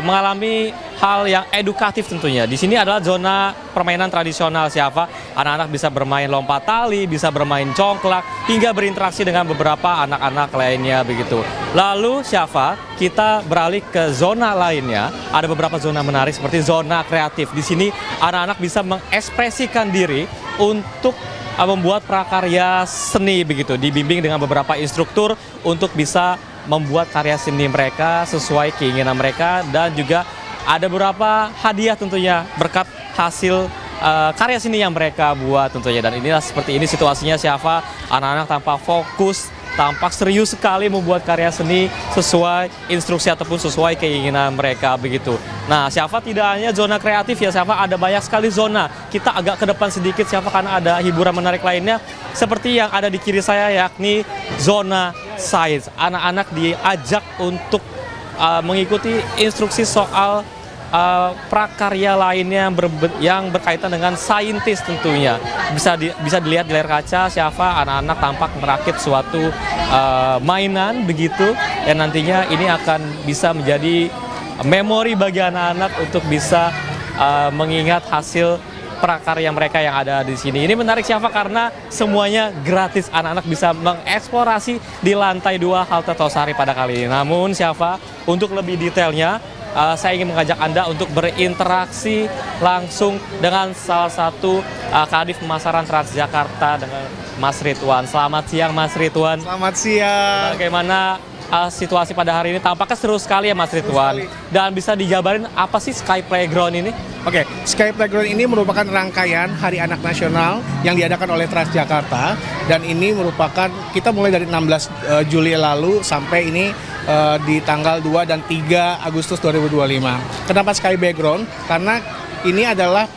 S7: mengalami hal yang edukatif tentunya. Di sini adalah zona permainan tradisional Syafa. Anak-anak bisa bermain lompat tali, bisa bermain congklak, hingga berinteraksi dengan beberapa anak-anak lainnya begitu. Lalu Syafa, kita beralih ke zona lainnya. Ada beberapa zona menarik seperti zona kreatif. Di sini anak-anak bisa mengekspresikan diri untuk membuat prakarya seni begitu, dibimbing dengan beberapa instruktur untuk bisa membuat karya seni mereka sesuai keinginan mereka, dan juga ada beberapa hadiah tentunya berkat hasil karya seni yang mereka buat tentunya. Dan inilah seperti ini situasinya Syafa, anak-anak tampak fokus, tampak serius sekali membuat karya seni sesuai instruksi ataupun sesuai keinginan mereka begitu. Nah, Syafa tidak hanya zona kreatif ya Syafa, ada banyak sekali zona. Kita agak ke depan sedikit Syafa karena ada hiburan menarik lainnya seperti yang ada di kiri saya, yakni zona sains. Anak-anak diajak untuk mengikuti instruksi soal prakarya lainnya yang berkaitan dengan saintis tentunya. Bisa dilihat di layar kaca Syafa, anak-anak tampak merakit suatu mainan begitu, yang nantinya ini akan bisa menjadi memori bagi anak-anak untuk bisa mengingat hasil prakarya mereka yang ada di sini. Ini menarik Syafa karena semuanya gratis, anak-anak bisa mengeksplorasi di lantai 2 halte Tosari pada kali ini. Namun Syafa, untuk lebih detailnya saya ingin mengajak Anda untuk berinteraksi langsung dengan salah satu Kadif Pemasaran Transjakarta dengan Mas Ridwan. Selamat siang Mas Ridwan.
S1: Selamat siang.
S7: Bagaimana situasi pada hari ini? Tampaknya seru sekali ya Mas Ridwan. Dan bisa dijabarin apa sih Sky Playground ini?
S1: Oke, Sky Playground ini merupakan rangkaian Hari Anak Nasional yang diadakan oleh Transjakarta, dan ini merupakan, kita mulai dari 16 Juli lalu sampai ini di tanggal 2 dan 3 Agustus 2025. Kenapa Sky Playground? Karena ini adalah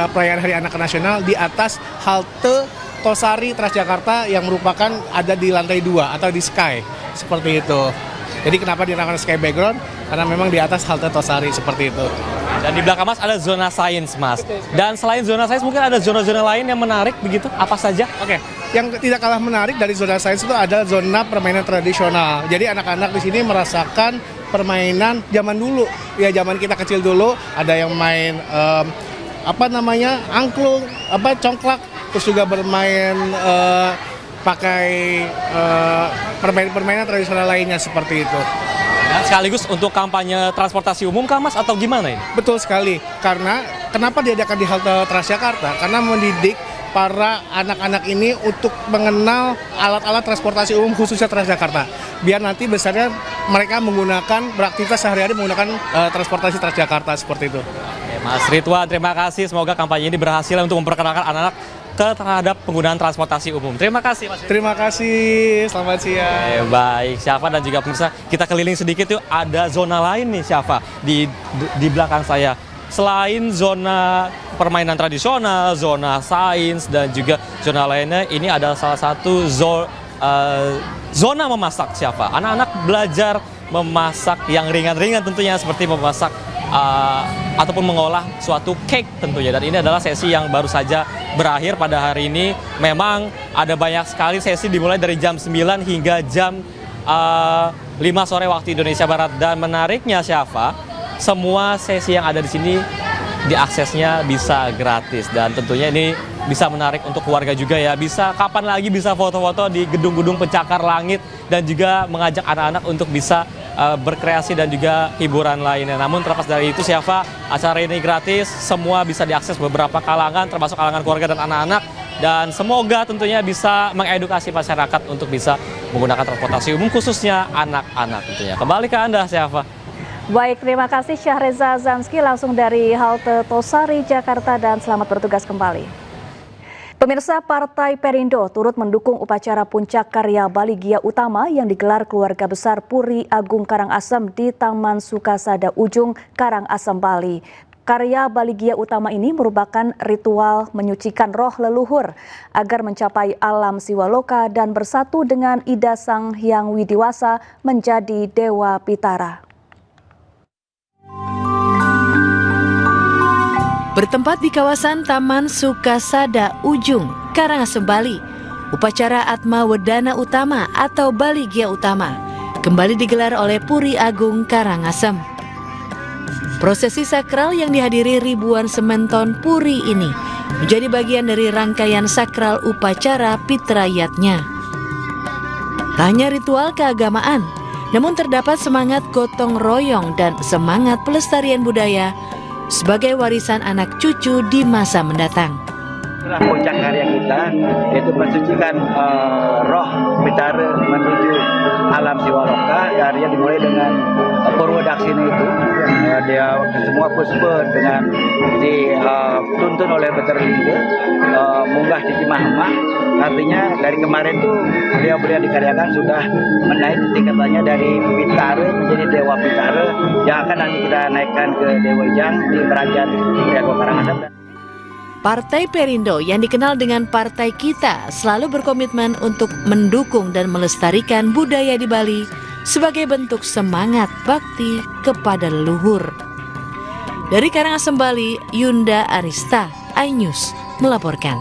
S1: perayaan Hari Anak Nasional di atas halte Tosari Transjakarta yang merupakan ada di lantai 2 atau di Sky, seperti itu. Jadi kenapa dinamakan Sky Background? Karena memang di atas halte Tosari seperti itu.
S7: Dan di belakang Mas ada zona sains Mas. Dan selain zona sains mungkin ada zona-zona lain yang menarik begitu? Apa saja?
S1: Oke, yang tidak kalah menarik dari zona sains itu ada zona permainan tradisional. Jadi anak-anak di sini merasakan permainan zaman dulu. Ya zaman kita kecil dulu ada yang main angklung, congklak, terus juga bermain pakai permainan tradisional lainnya seperti itu.
S7: Dan sekaligus untuk kampanye transportasi umum kah Mas atau gimana ini?
S1: Betul sekali, karena kenapa diadakan di halte Transjakarta? Karena mendidik para anak-anak ini untuk mengenal alat-alat transportasi umum khususnya Transjakarta. Biar nanti besarnya mereka menggunakan, beraktivitas sehari-hari menggunakan transportasi Transjakarta seperti itu.
S7: Oke, Mas Ridwan, terima kasih. Semoga kampanye ini berhasil untuk memperkenalkan anak-anak terhadap penggunaan transportasi umum. Terima kasih Mas.
S1: Terima kasih, selamat siang.
S7: Baik, Syafa dan juga pemirsa, kita keliling sedikit yuk. Ada zona lain nih Syafa di belakang saya. Selain zona permainan tradisional, zona sains, dan juga zona lainnya, ini ada salah satu zona memasak Syafa. Anak-anak belajar memasak yang ringan-ringan tentunya, seperti memasak ataupun mengolah suatu cake tentunya. Dan ini adalah sesi yang baru saja berakhir pada hari ini. Memang ada banyak sekali sesi dimulai dari jam 9 hingga jam 5 sore waktu Indonesia Barat. Dan menariknya Syafa, semua sesi yang ada di sini diaksesnya bisa gratis, dan tentunya ini bisa menarik untuk keluarga juga ya. Bisa kapan lagi bisa foto-foto di gedung-gedung pencakar langit, dan juga mengajak anak-anak untuk bisa berkreasi dan juga hiburan lainnya. Namun terlepas dari itu Syafa, acara ini gratis, semua bisa diakses beberapa kalangan, termasuk kalangan keluarga dan anak-anak. Dan semoga tentunya bisa mengedukasi masyarakat untuk bisa menggunakan transportasi umum, khususnya anak-anak tentunya. Kembali ke Anda Syafa.
S3: Baik, terima kasih Syahreza Zanski langsung dari halte Tosari, Jakarta, dan selamat bertugas kembali. Pemirsa, Partai Perindo turut mendukung upacara Puncak Karya Bali Gia Utama yang digelar keluarga besar Puri Agung Karangasem di Taman Sukasada Ujung, Karangasem, Bali. Karya Bali Gia Utama ini merupakan ritual menyucikan roh leluhur agar mencapai alam siwaloka dan bersatu dengan Ida Sang Hyang Widiwasa menjadi Dewa Pitara.
S5: Bertempat di kawasan Taman Sukasada Ujung, Karangasem, Bali, upacara Atma Wedana Utama atau Bali Gia Utama kembali digelar oleh Puri Agung Karangasem. Prosesi sakral yang dihadiri ribuan sementon puri ini menjadi bagian dari rangkaian sakral upacara Pitrayatnya. Tak hanya ritual keagamaan, namun terdapat semangat gotong royong dan semangat pelestarian budaya sebagai warisan anak cucu di masa mendatang.
S10: Itulah puncak karya kita, yaitu mensucikan roh Pitara menuju alam Siwaloka. Karya dimulai dengan Purwadaksina itu, dia semua puspa dengan dituntun oleh Betara Lingga, munggah di Cimahemah. Artinya dari kemarin tuh beliau-beliau dikaryakan sudah menaik tingkatannya dari Pitara menjadi Dewa Pitara, yang akan nanti kita naikkan ke Dewa Ijang di Kerajaan Priago Karangasem.
S5: Partai Perindo yang dikenal dengan Partai Kita selalu berkomitmen untuk mendukung dan melestarikan budaya di Bali sebagai bentuk semangat bakti kepada leluhur. Dari Karangasem, Bali, Yunda Arista, iNews melaporkan.